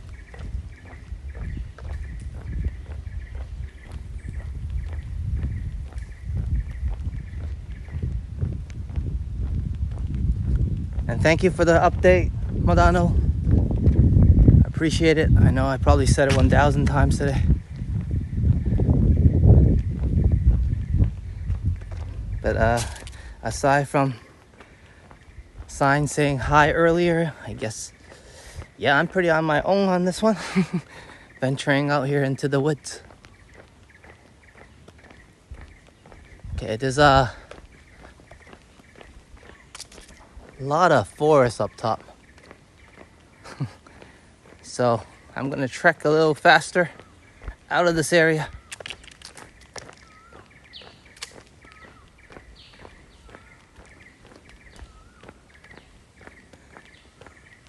And thank you for the update, Madano. I appreciate it. I know I probably said it 1,000 times today. But aside from signs saying hi earlier, I guess, yeah, I'm pretty on my own on this one. Venturing out here into the woods. Okay, there's a lot of forest up top. So I'm gonna trek a little faster out of this area.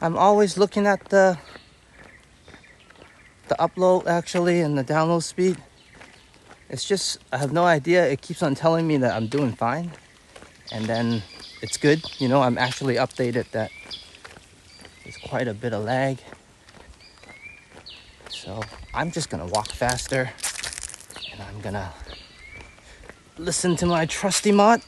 I'm always looking at the upload actually and the download speed. It's just, I have no idea. It keeps on telling me that I'm doing fine. And then it's good. You know, I'm actually updated that there's quite a bit of lag. So I'm just gonna walk faster. And I'm gonna listen to my trusty mod.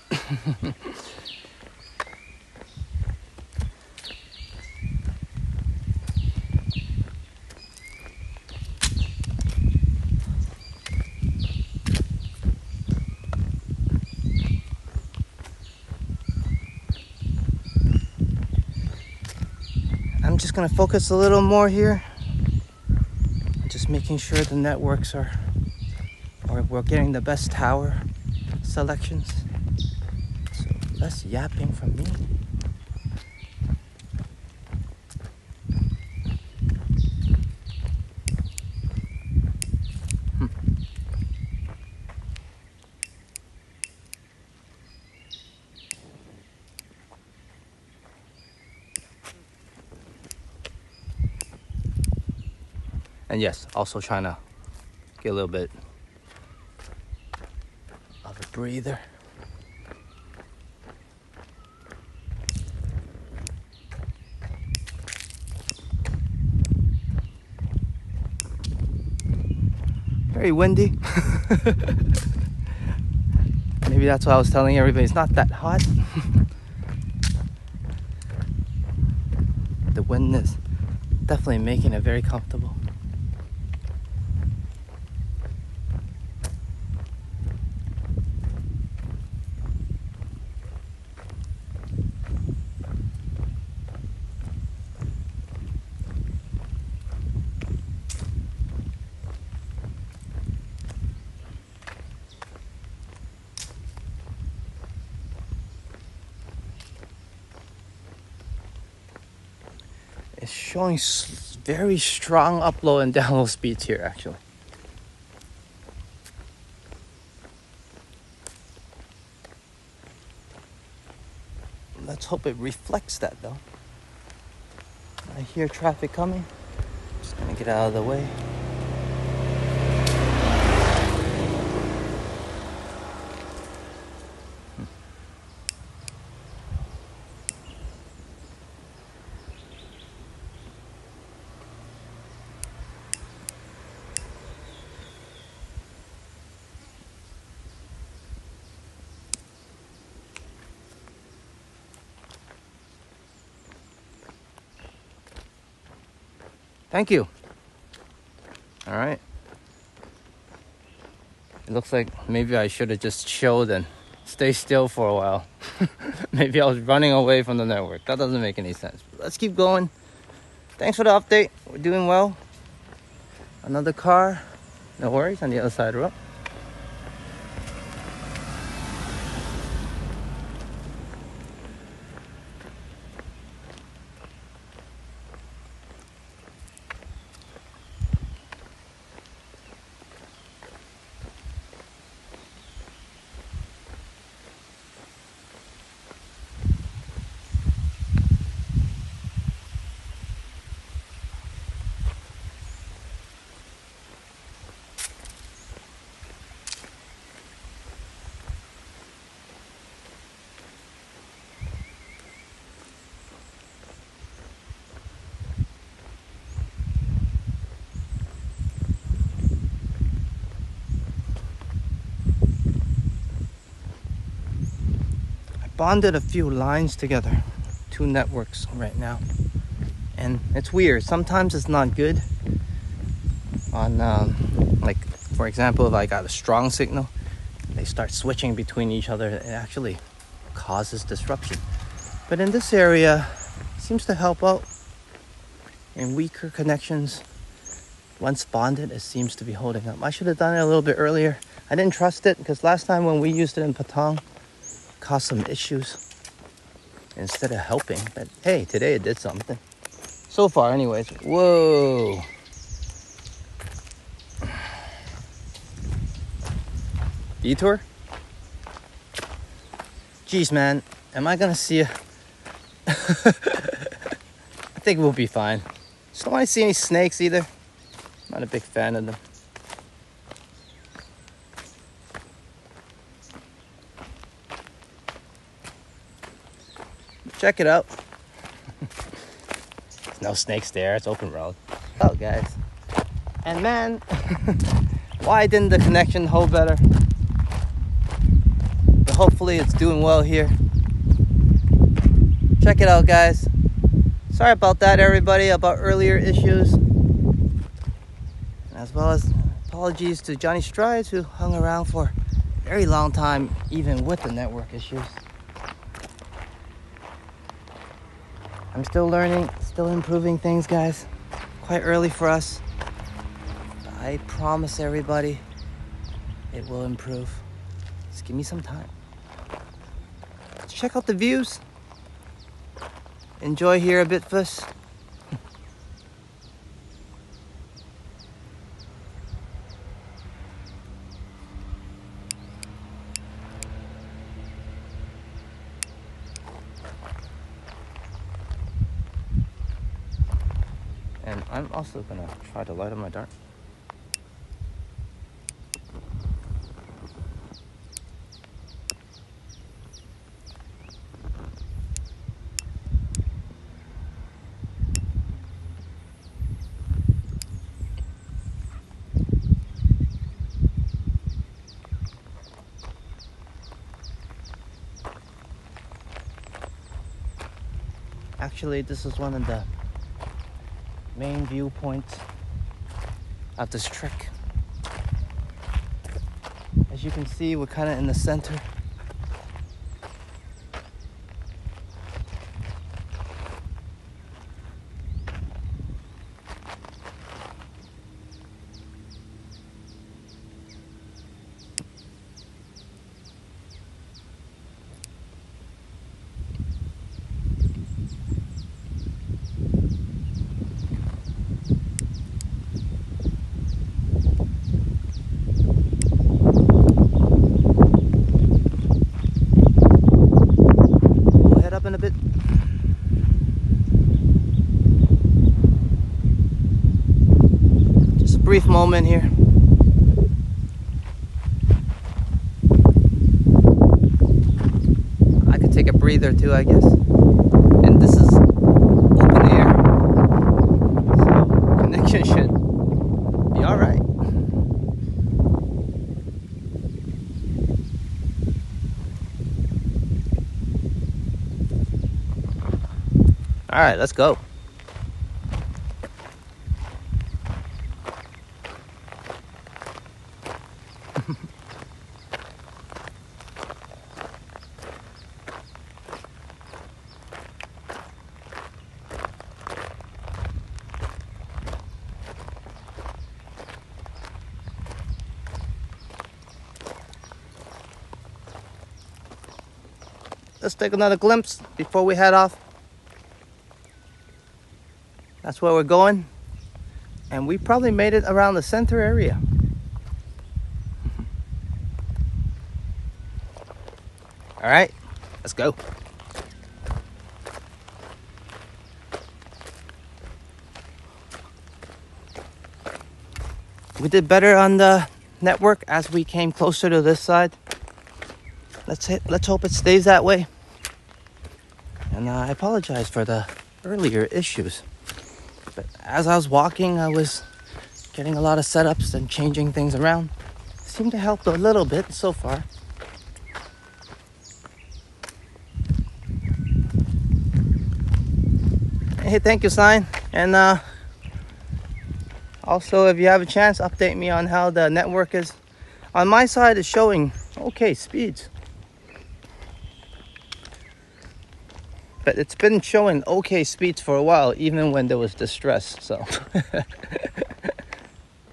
I'm just gonna focus a little more here. Just making sure the networks are, or we're getting the best tower selections. So less yapping from me. And yes, also trying to get a little bit of a breather. Very windy. Maybe that's why I was telling everybody it's not that hot. The wind is definitely making it very comfortable. It's showing very strong upload and download speeds here actually. Let's hope it reflects that though. I hear traffic coming. Just gonna get out of the way. Thank you. All right. It looks like maybe I should have just chilled and stay still for a while. Maybe I was running away from the network. That doesn't make any sense. Let's keep going. Thanks for the update. We're doing well. Another car. No worries, on the other side of the road. Bonded a few lines together, 2 networks right now, and it's weird. Sometimes it's not good on like for example, if I got a strong signal, they start switching between each other. It actually causes disruption, but in this area it seems to help out. In weaker connections, once bonded, it seems to be holding up. I should have done it a little bit earlier. I didn't trust it because last time when we used it in Patong, caused some issues instead of helping. But hey, today it did something. So far anyways. Whoa. Detour? Jeez, man. Am I gonna see a... I think we'll be fine. Just don't want to see any snakes either. Not a big fan of them. Check it out. There's no snakes there. It's open road. Oh, guys. And man, why didn't the connection hold better? But hopefully it's doing well here. Check it out, guys. Sorry about that, everybody, about earlier issues. As well as apologies to Johnny Strides, who hung around for a very long time, even with the network issues. I'm still learning, still improving things, guys. Quite early for us. But I promise everybody it will improve. Just give me some time. Let's check out the views. Enjoy here a bit first. And I'm also gonna try to light up my dart. Actually, this is one of the main viewpoint of this trek. As you can see, we're kind of in the center. Up in a bit. Just a brief moment here. I could take a breather too, I guess. And this is open air, so connection should be all right. All right, let's go. Let's take another glimpse before we head off. That's where we're going. And we probably made it around the center area. All right, let's go. We did better on the network as we came closer to this side. Let's hope it stays that way. And I apologize for the earlier issues. But as I was walking, I was getting a lot of setups and changing things around. Seemed to help a little bit so far. Hey, thank you, Sign. And also, if you have a chance, update me on how the network is. On my side, it's showing okay speeds. But it's been showing okay speeds for a while, even when there was distress, so.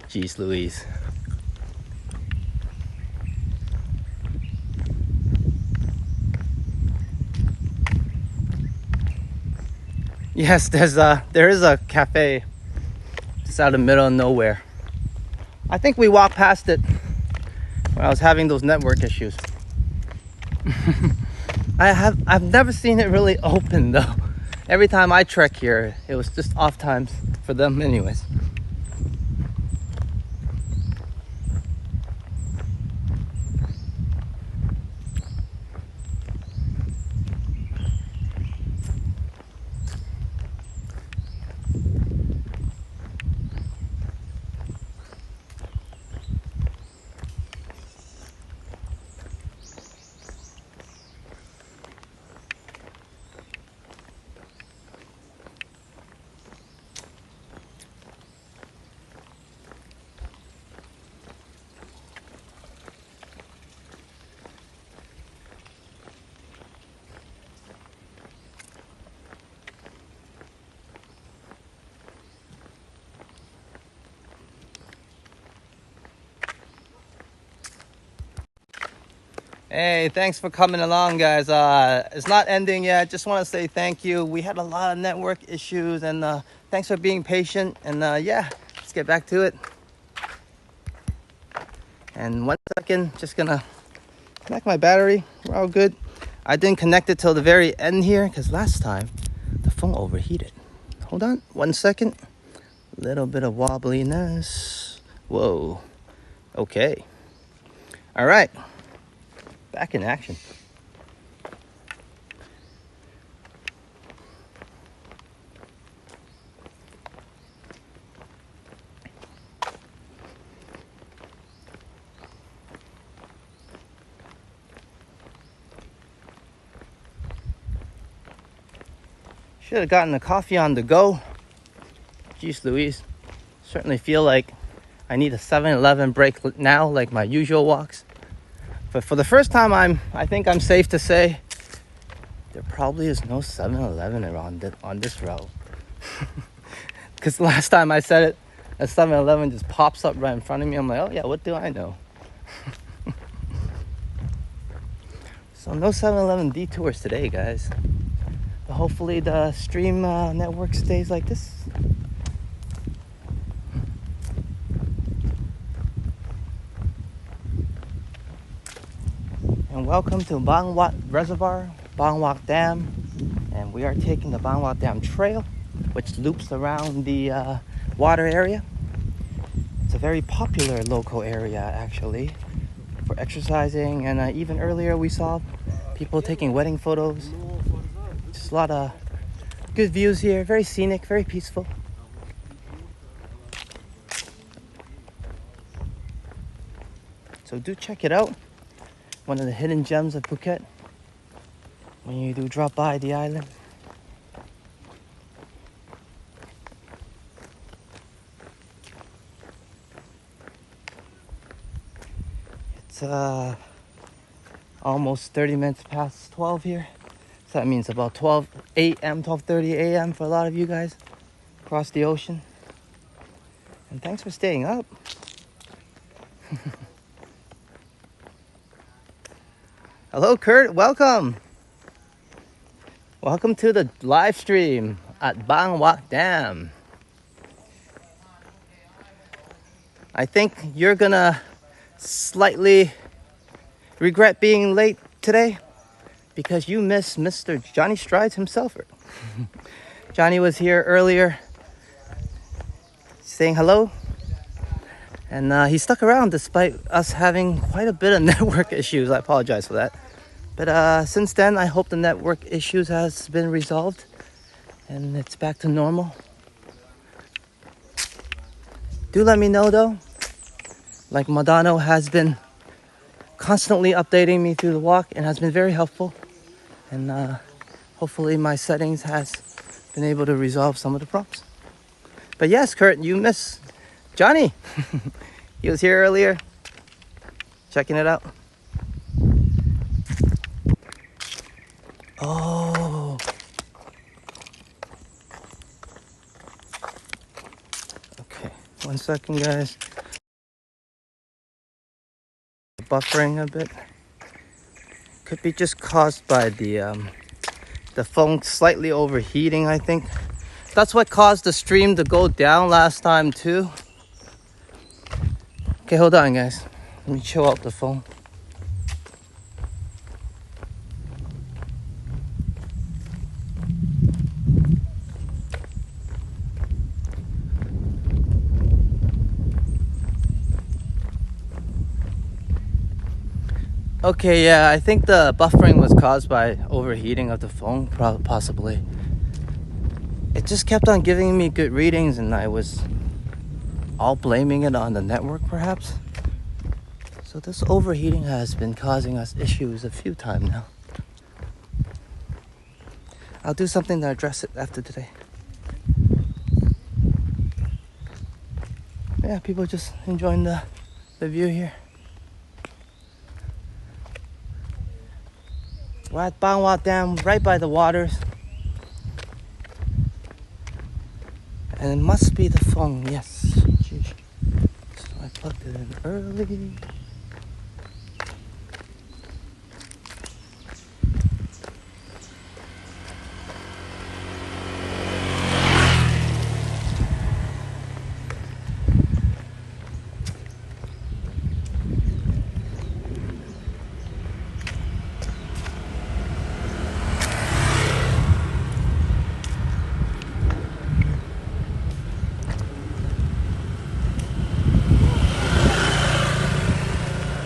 Jeez Louise. Yes, there is a cafe just out in the middle of nowhere. I think we walked past it when I was having those network issues. I've never seen it really open though. Every time I trek here, it was just off times for them anyways. Hey, thanks for coming along, guys. It's not ending yet. Just want to say thank you. We had a lot of network issues, and thanks for being patient. And yeah, let's get back to it. And 1 second, just gonna connect my battery. We're all good. I didn't connect it till the very end here because last time the phone overheated. Hold on 1 second. Little bit of wobbliness. Whoa. Okay. All right. Back in action. Should have gotten the coffee on the go. Jeez Louise. Certainly feel like I need a 7-Eleven break now, like my usual walks. But for the first time, I think I'm safe to say there probably is no 7-Eleven on this route. Because last time I said it, a 7-Eleven just pops up right in front of me. I'm like, oh yeah, what do I know? So no 7-Eleven detours today, guys. But hopefully the stream network stays like this. And welcome to Bangwad Reservoir, Bangwad Dam. And we are taking the Bangwad Dam Trail, which loops around the water area. It's a very popular local area, actually, for exercising. And even earlier we saw people taking wedding photos. Just a lot of good views here. Very scenic, very peaceful. So do check it out. One of the hidden gems of Phuket when you do drop by the island. It's almost 30 minutes past 12 here. So that means about 12 a.m., 12:30 a.m. for a lot of you guys across the ocean. And thanks for staying up. Hello, Kurt. Welcome. Welcome to the live stream at Bangwad Dam. I think you're gonna slightly regret being late today because you missed Mr. Johnny Strides himself. Johnny was here earlier saying hello. And he stuck around despite us having quite a bit of network issues. I apologize for that. But since then, I hope the network issues has been resolved and it's back to normal. Do let me know though. Like Madano has been constantly updating me through the walk and has been very helpful. And hopefully my settings has been able to resolve some of the problems. But yes, Kurt, you missed Johnny. He was here earlier, checking it out. Oh. Okay, 1 second, guys. Buffering a bit. Could be just caused by the phone slightly overheating, I think. That's what caused the stream to go down last time too. Okay, hold on, guys. Let me chill out the phone. Okay, yeah, I think the buffering was caused by overheating of the phone, possibly. It just kept on giving me good readings and I was all blaming it on the network, perhaps. So this overheating has been causing us issues a few times now. I'll do something to address it after today. Yeah, people just enjoying the view here. We're at Bangwad Dam, right by the waters. And it must be the phone, yes. Jeez. So I plugged it in early.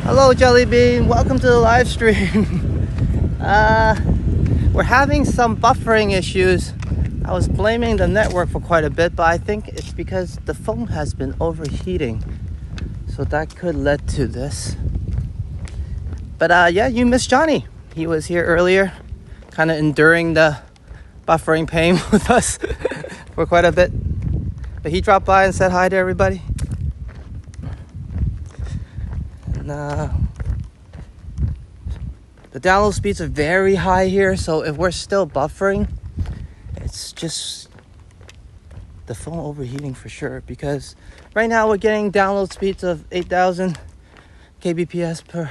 Hello, Jelly Bean. Welcome to the live stream. We're having some buffering issues. I was blaming the network for quite a bit, but I think it's because the phone has been overheating. So that could lead to this. But yeah, you missed Johnny. He was here earlier, kind of enduring the buffering pain with us for quite a bit. But he dropped by and said hi to everybody. And the download speeds are very high here, so if we're still buffering, it's just the phone overheating for sure, because right now we're getting download speeds of 8,000 kbps per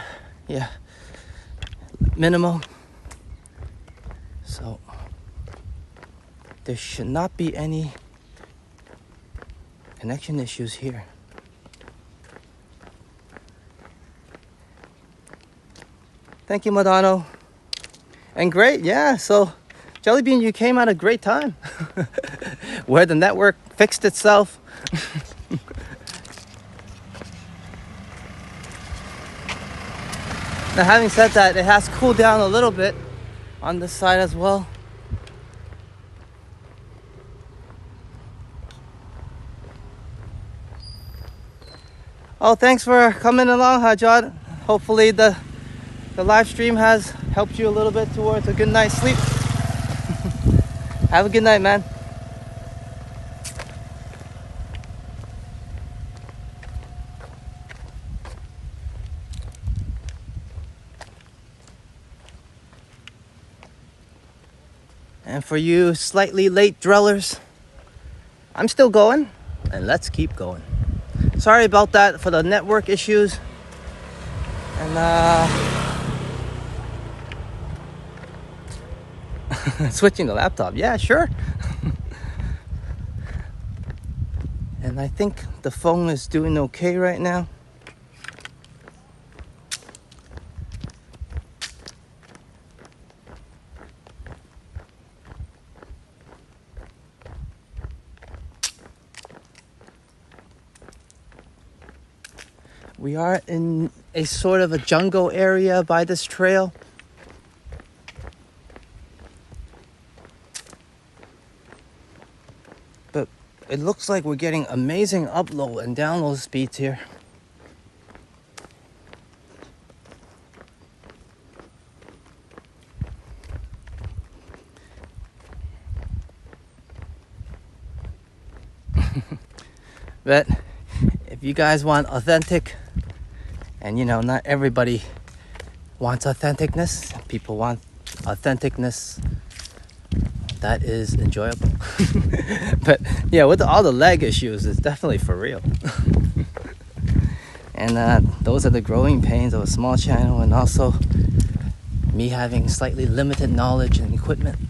minimum. So there should not be any connection issues here. Thank you, Madano. And great, yeah, so Jellybean, you came at a great time where the network fixed itself. Now, having said that, it has cooled down a little bit on this side as well. Oh, thanks for coming along, Hajjad. Hopefully the live stream has helped you a little bit towards a good night's sleep. Have a good night, man. And for you slightly late drillers, I'm still going, and let's keep going. Sorry about that for the network issues. And switching the laptop, yeah, sure. And I think the phone is doing okay right now. We are in a sort of a jungle area by this trail. But it looks like we're getting amazing upload and download speeds here. But if you guys want authentic, and you know, not everybody wants authenticness. People want authenticness that is enjoyable. But yeah, with all the lag issues, it's definitely for real. And those are the growing pains of a small channel, and also me having slightly limited knowledge and equipment.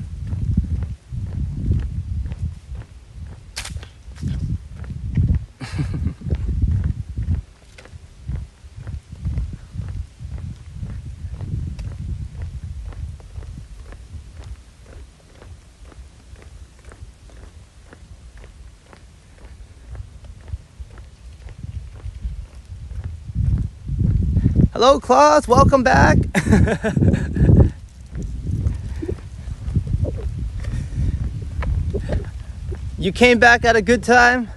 Hello, Claus. Welcome back. You came back at a good time.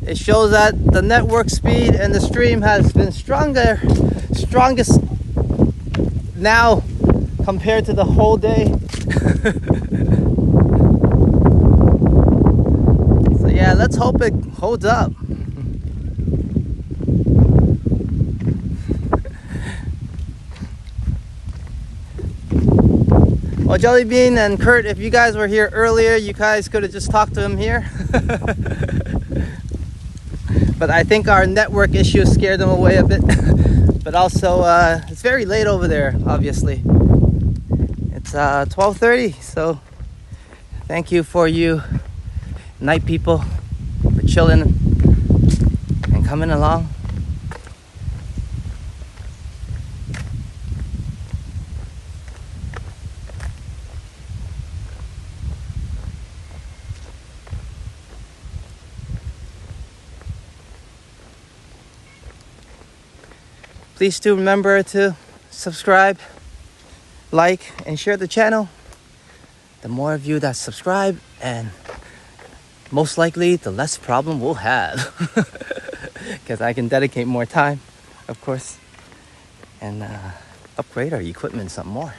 It shows that the network speed and the stream has been strongest now compared to the whole day. So yeah, let's hope it holds up. Well, Jellybean and Kurt, if you guys were here earlier, you guys could have just talked to him here. But I think our network issues scared them away a bit. But also, it's very late over there, obviously. It's 12:30, so thank you for you night people for chilling and coming along. Please do remember to subscribe, like, and share the channel. The more of you that subscribe, and most likely the less problem we'll have. Because I can dedicate more time, of course, and upgrade our equipment some more.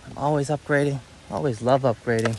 I'm always upgrading, always love upgrading.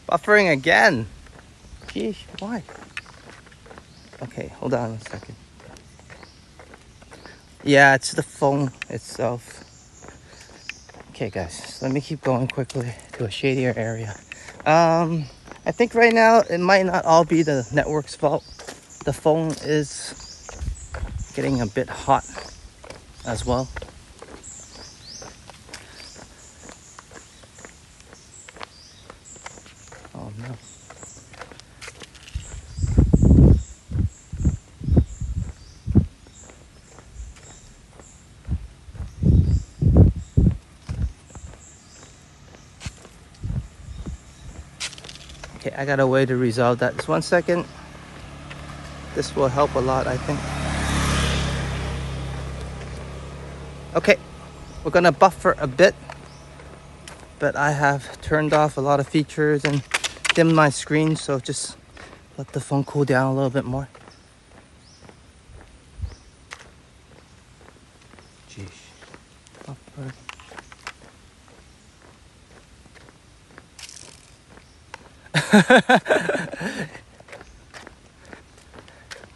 Buffering again. Geesh, why? Okay, hold on a second. Yeah, it's the phone itself. Okay, guys, let me keep going quickly to a shadier area. I think right now it might not all be the network's fault. The phone is getting a bit hot as well. Oh no. Okay, I got a way to resolve that. Just 1 second. This will help a lot, I think. Okay, we're gonna buffer a bit, but I have turned off a lot of features and dimmed my screen, so just let the phone cool down a little bit more. Jeez. Buffer.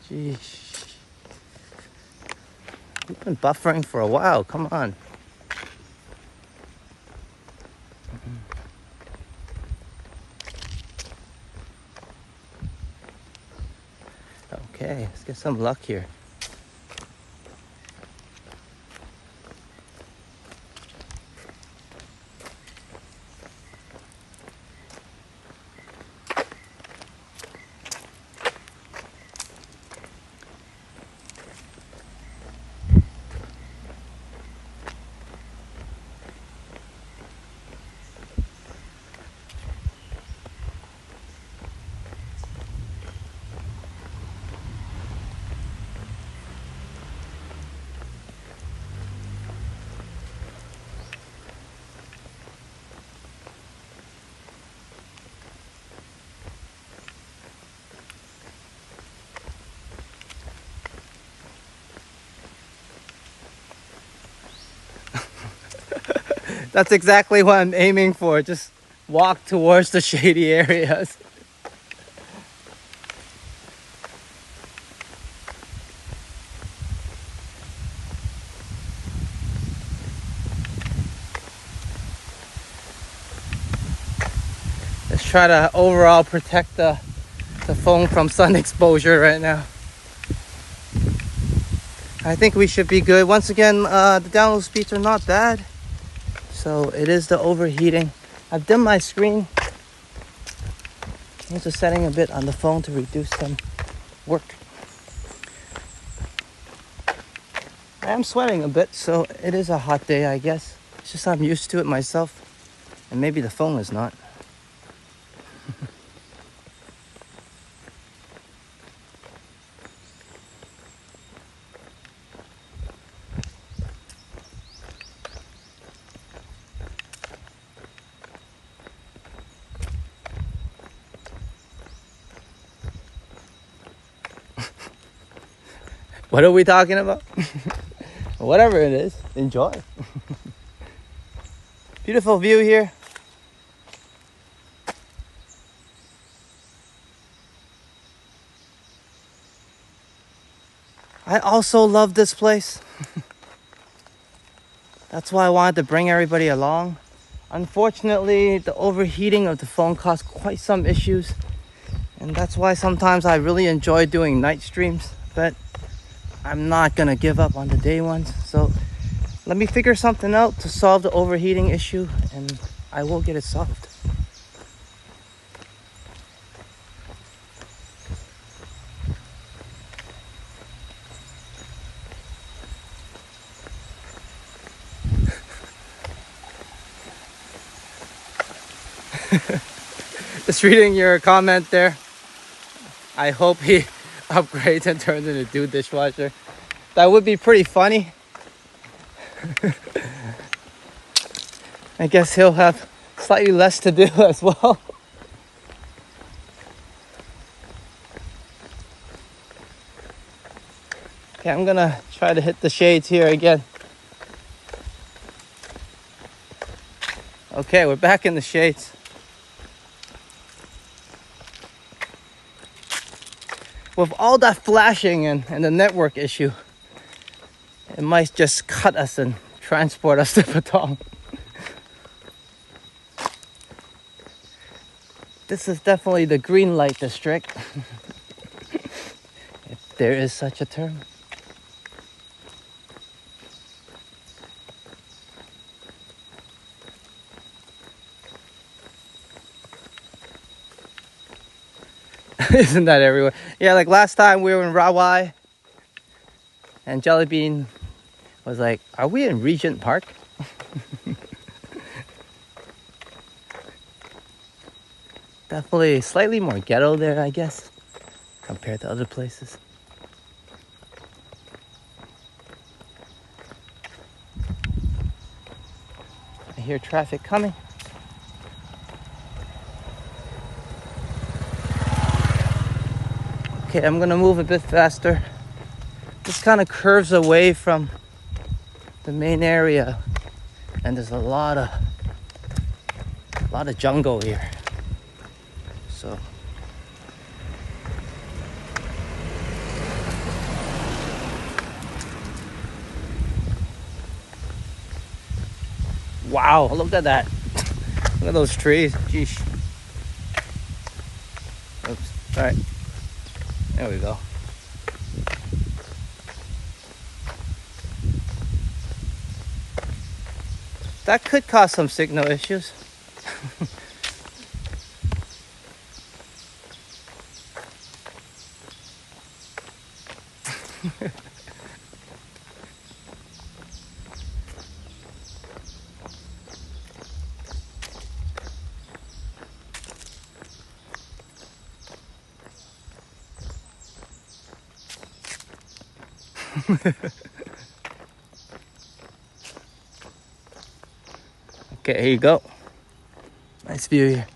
Jeez. We've been buffering for a while, come on. Okay, let's get some luck here. That's exactly what I'm aiming for. Just walk towards the shady areas. Let's try to overall protect the phone from sun exposure right now. I think we should be good. Once again, the download speeds are not bad. So it is the overheating. I've dimmed my screen. I'm just setting a bit on the phone to reduce some work. I am sweating a bit, so it is a hot day, I guess. It's just I'm used to it myself. And maybe the phone is not. What are we talking about? Whatever it is, enjoy. Beautiful view here. I also love this place. That's why I wanted to bring everybody along. Unfortunately, the overheating of the phone caused quite some issues. And that's why sometimes I really enjoy doing night streams. But I'm not gonna give up on the day ones. So let me figure something out to solve the overheating issue, and I will get it solved. Just reading your comment there. I hope he upgrades and turns into a dude dishwasher. That would be pretty funny. I guess he'll have slightly less to do as well. Okay, I'm gonna try to hit the shades here again. Okay, we're back in the shades. With all that flashing and the network issue, it might just cut us and transport us to Patong. This is definitely the green light district, if there is such a term. Isn't that everywhere? Yeah, like last time we were in Rawai and Jellybean was like, are we in Regent Park? Definitely slightly more ghetto there, I guess, compared to other places. I hear traffic coming. Okay, I'm gonna move a bit faster. This kind of curves away from the main area, and there's a lot of jungle here. So wow, look at that. Look at those trees. Jeez. Oops. All right. There we go. That could cause some signal issues. Okay, here you go. Nice view here.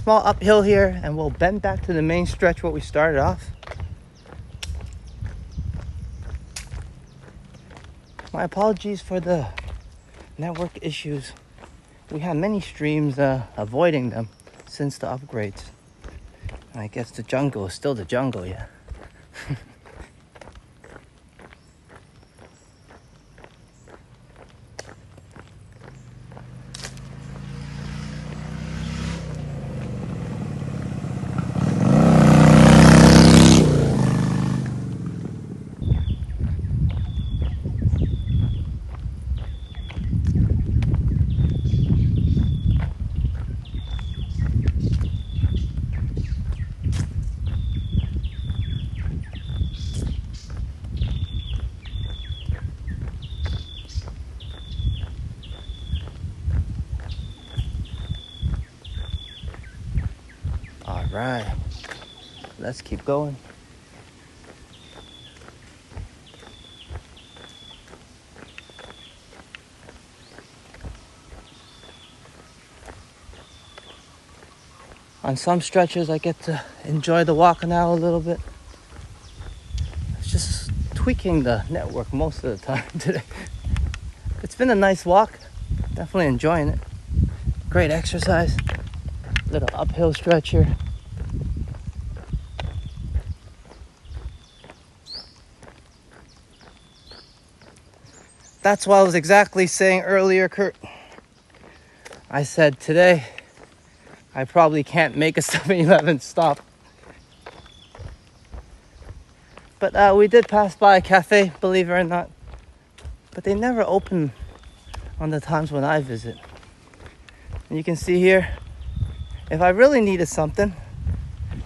Small uphill here, and we'll bend back to the main stretch where we started off. My apologies for the network issues. We had many streams avoiding them since the upgrades. And I guess the jungle is still the jungle, yeah. All right, let's keep going. On some stretches, I get to enjoy the walk now a little bit. It's just tweaking the network most of the time today. It's been a nice walk. Definitely enjoying it. Great exercise. Little uphill stretch here. That's what I was exactly saying earlier, Kurt. I said today, I probably can't make a 7-Eleven stop. But we did pass by a cafe, believe it or not. But they never open on the times when I visit. And you can see here, if I really needed something,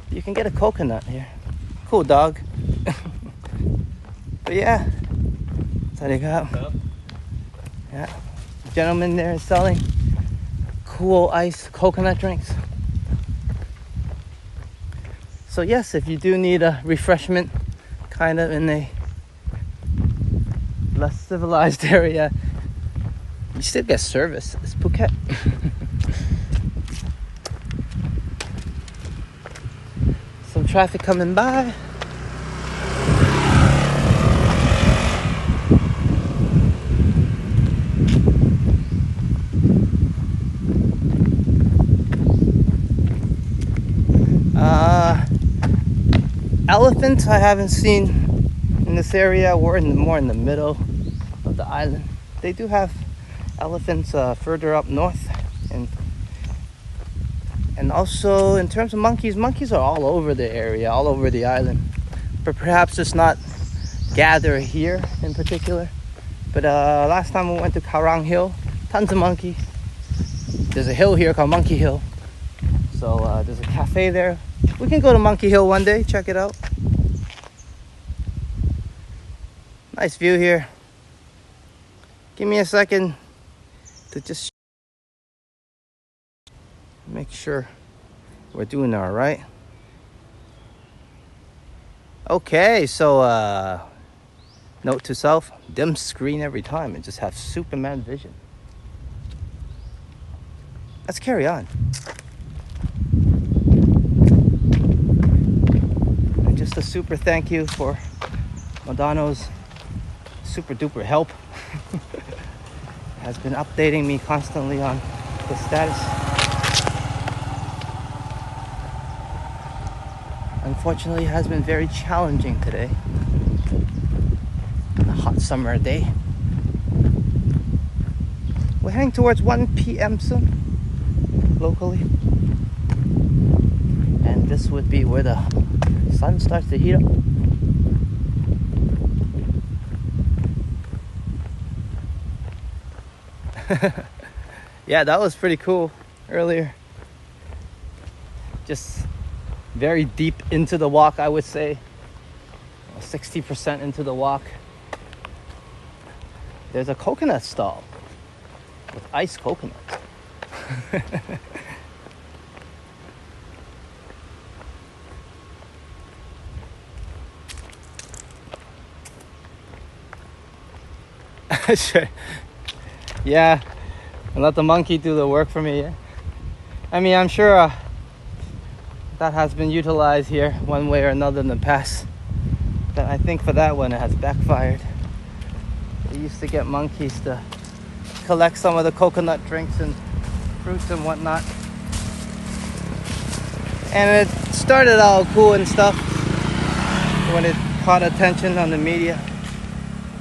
you can get a coconut here. Cool dog. But yeah, so they got, yeah, the gentleman there is selling cool ice coconut drinks. So yes, if you do need a refreshment kind of in a less civilized area, you still get service. It's Phuket. Some traffic coming by. Elephants I haven't seen in this area. We're more in the middle of the island. They do have elephants further up north, and also in terms of monkeys are all over the area, all over the island, but perhaps just not gather here in particular. But last time we went to Karang Hill, tons of monkeys. There's a hill here called Monkey Hill, so there's a cafe there. We can go to Monkey Hill one day, check it out. Nice view here. Give me a second to just make sure we're doing all right. Okay, so note to self, dim screen every time and just have Superman vision. Let's carry on. And just a super thank you for Madano's super duper help. Has been updating me constantly on the status. Unfortunately, it has been very challenging today. A hot summer day. We're heading towards 1 p.m. soon, locally. And this would be where the sun starts to heat up. Yeah, that was pretty cool earlier. Just very deep into the walk, I would say. 60% into the walk. There's a coconut stall with iced coconuts. Sure. Yeah, and let the monkey do the work for me. Yeah? I mean, I'm sure that has been utilized here one way or another in the past. But I think for that one, it has backfired. They used to get monkeys to collect some of the coconut drinks and fruits and whatnot. And it started out cool and stuff when it caught attention on the media.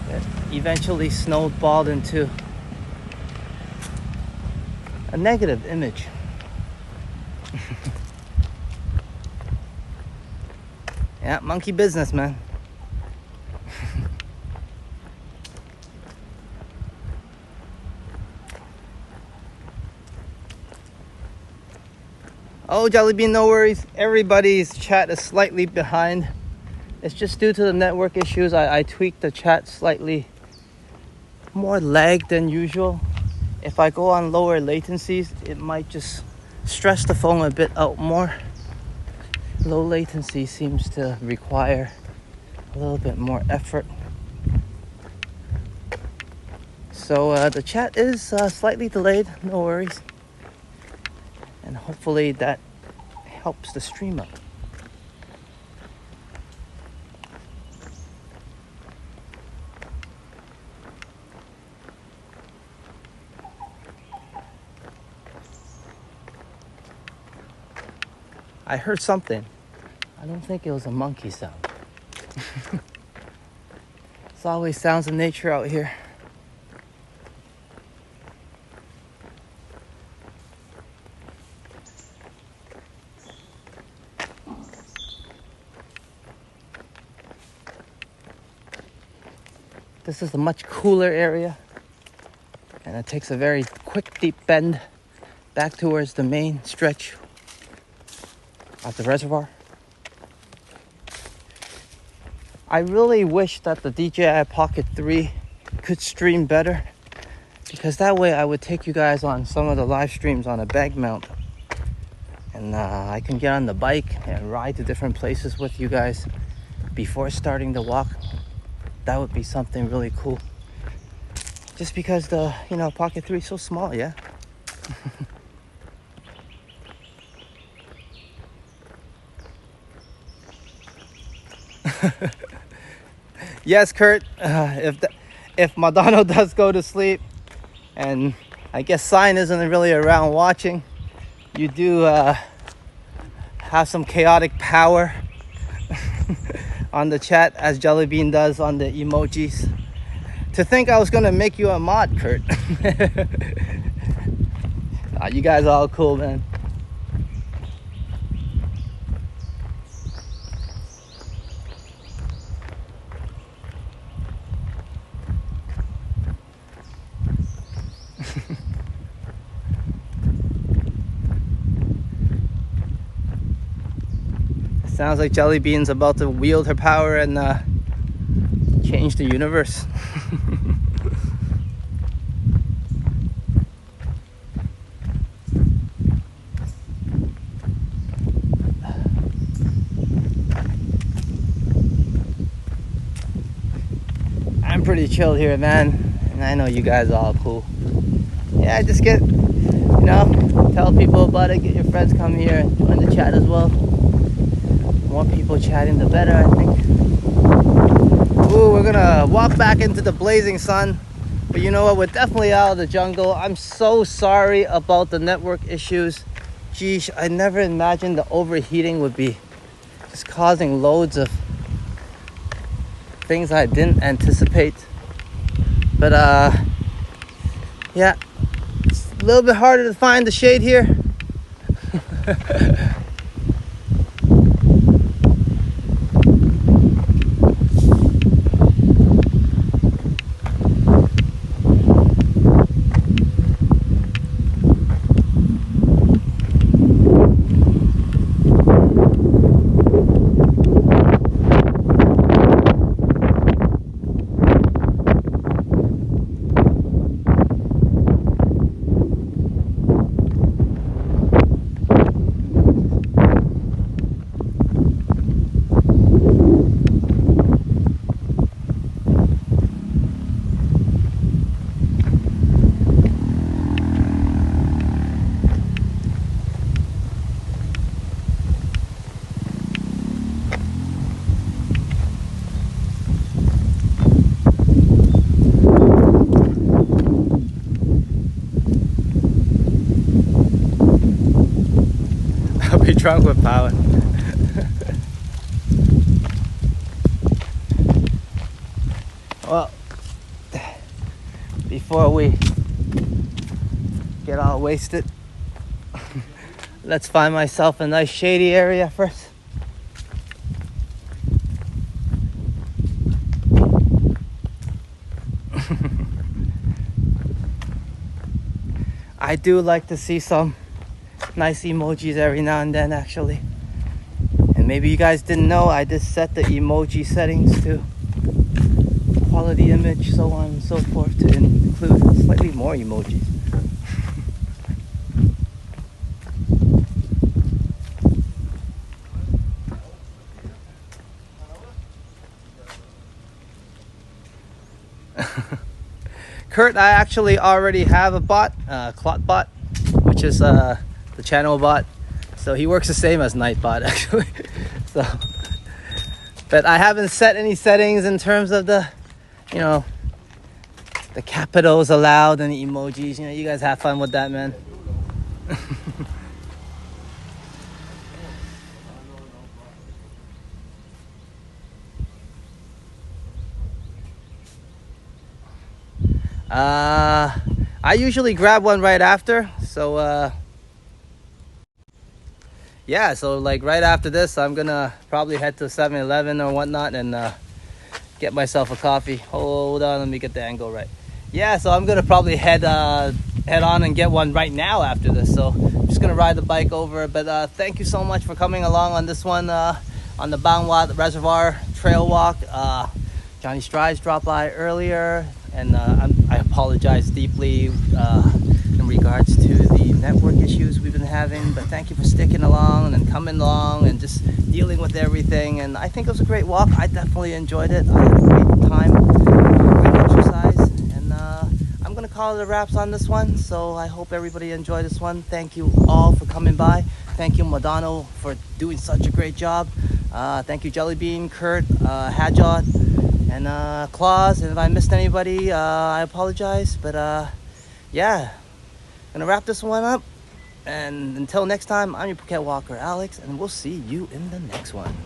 It eventually snowballed into a negative image. Yeah, monkey business, man. Oh, Jellybean, no worries. Everybody's chat is slightly behind. It's just due to the network issues. I tweaked the chat slightly more lag than usual. If I go on lower latencies, it might just stress the phone a bit out more. Low latency seems to require a little bit more effort. So the chat is slightly delayed, no worries. And hopefully that helps the stream up. I heard something. I don't think it was a monkey sound. It's always sounds of nature out here. This is a much cooler area, and it takes a very quick deep bend back towards the main stretch of the reservoir. I really wish that the DJI Pocket 3 could stream better, because that way I would take you guys on some of the live streams on a bag mount and I can get on the bike and ride to different places with you guys before starting the walk. That would be something really cool. Just because the, Pocket 3 is so small, yeah? Yes, Kurt, if Madonna does go to sleep, and I guess Sign isn't really around watching, you do have some chaotic power on the chat, as Jellybean does on the emojis. To think I was gonna make you a mod, Kurt. Nah, you guys are all cool, man. Sounds like Jellybean's about to wield her power and change the universe. I'm pretty chill here, man, and I know you guys are all cool. Yeah, just get, tell people about it, get your friends come here and join the chat as well. More people chatting, the better, I think. Ooh, we're gonna walk back into the blazing sun. But you know what? We're definitely out of the jungle. I'm so sorry about the network issues. Geesh, I never imagined the overheating would be just causing loads of things I didn't anticipate. But yeah, it's a little bit harder to find the shade here. Be drunk with power. Well, before we get all wasted, let's find myself a nice shady area first. I do like to see some nice emojis every now and then, actually. And maybe you guys didn't know, I just set the emoji settings to quality image, so on and so forth, to include slightly more emojis. Kurt, I actually already have a bot, Clot bot, which is the channel bot. So he works the same as Nightbot, actually. So, but I haven't set any settings in terms of the, the capitals allowed and the emojis. You guys have fun with that, man. I usually grab one right after. So, yeah, so like right after this, I'm gonna probably head to 7-Eleven or whatnot and get myself a coffee. Hold on, let me get the angle right. Yeah, so I'm gonna probably head on and get one right now after this. So I'm just gonna ride the bike over. But thank you so much for coming along on this one, on the Bangwad Reservoir Trail walk. Johnny Strides dropped by earlier, and I apologize deeply in regards to the network issues we've been having. having, but thank you for sticking along and coming along and just dealing with everything. And I think it was a great walk. I definitely enjoyed it. I had a great time, great exercise, and I'm gonna call it a wraps on this one. So I hope everybody enjoyed this one. Thank you all for coming by. Thank you, Madano, for doing such a great job. Thank you, Jellybean, Kurt, Hadjot, and Claus. And if I missed anybody, I apologize. But yeah, gonna wrap this one up. And until next time, I'm your Phuket Walker, Alex, and we'll see you in the next one.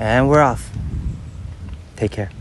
And we're off. Take care.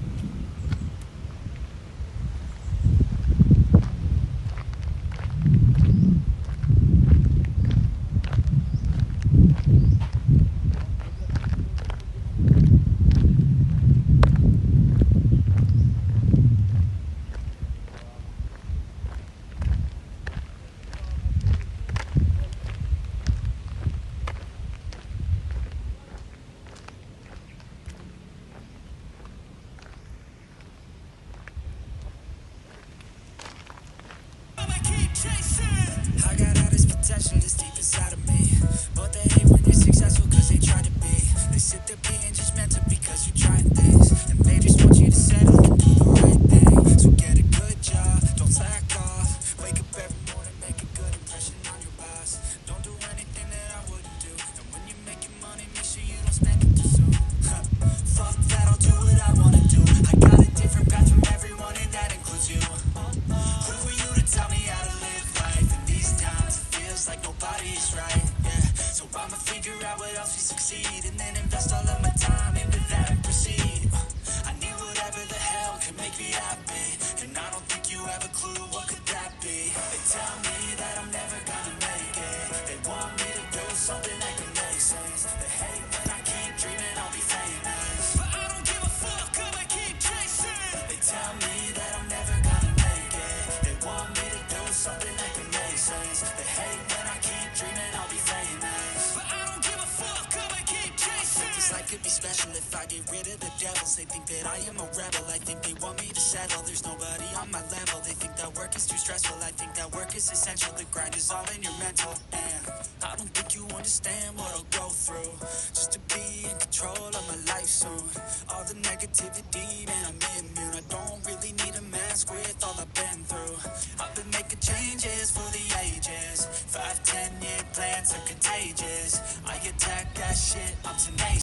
I got all this potential that's deep inside of me, but they hate when you're successful cause they try to be. They sit there being judgmental because you're trying things, and they just want you to settle and do the right thing. So get a good job, don't slack off. Wake up every morning, make a good impression on your boss. Don't do anything that I wouldn't do, and when you're making money, make sure you don't spend it too soon. Fuck that, I'll do what I wanna do. I got a different path from everyone and that includes you. Who are you to tell me how to live life? In these times it feels like nobody's right, yeah. So I'ma figure out what else we succeed, and then invest all of my time into that and proceed. I need whatever the hell can make me happy, and I don't think you have a clue what could that be. They tell me that I'm never gonna make it. They want me to do something that can make sense. They hate when I keep dreaming I'll be famous, but I don't give a fuck, I'ma keep chasing. They tell me that I'm never gonna make it. They want me to do something that can make sense. They hate when I keep dreaming I'll be famous, but I don't give a fuck, I'ma keep chasing. This life could be special if I get rid of the devils. They think that I am a rebel, I think they want me to settle. There's nobody on my level. They think that work is too stressful, I think that work is essential. The grind is all in your mental, and I don't think you understand what I'll go through just to be in control of my life soon. All the negativity, man, I'm immune. I don't really need a mask with all I've been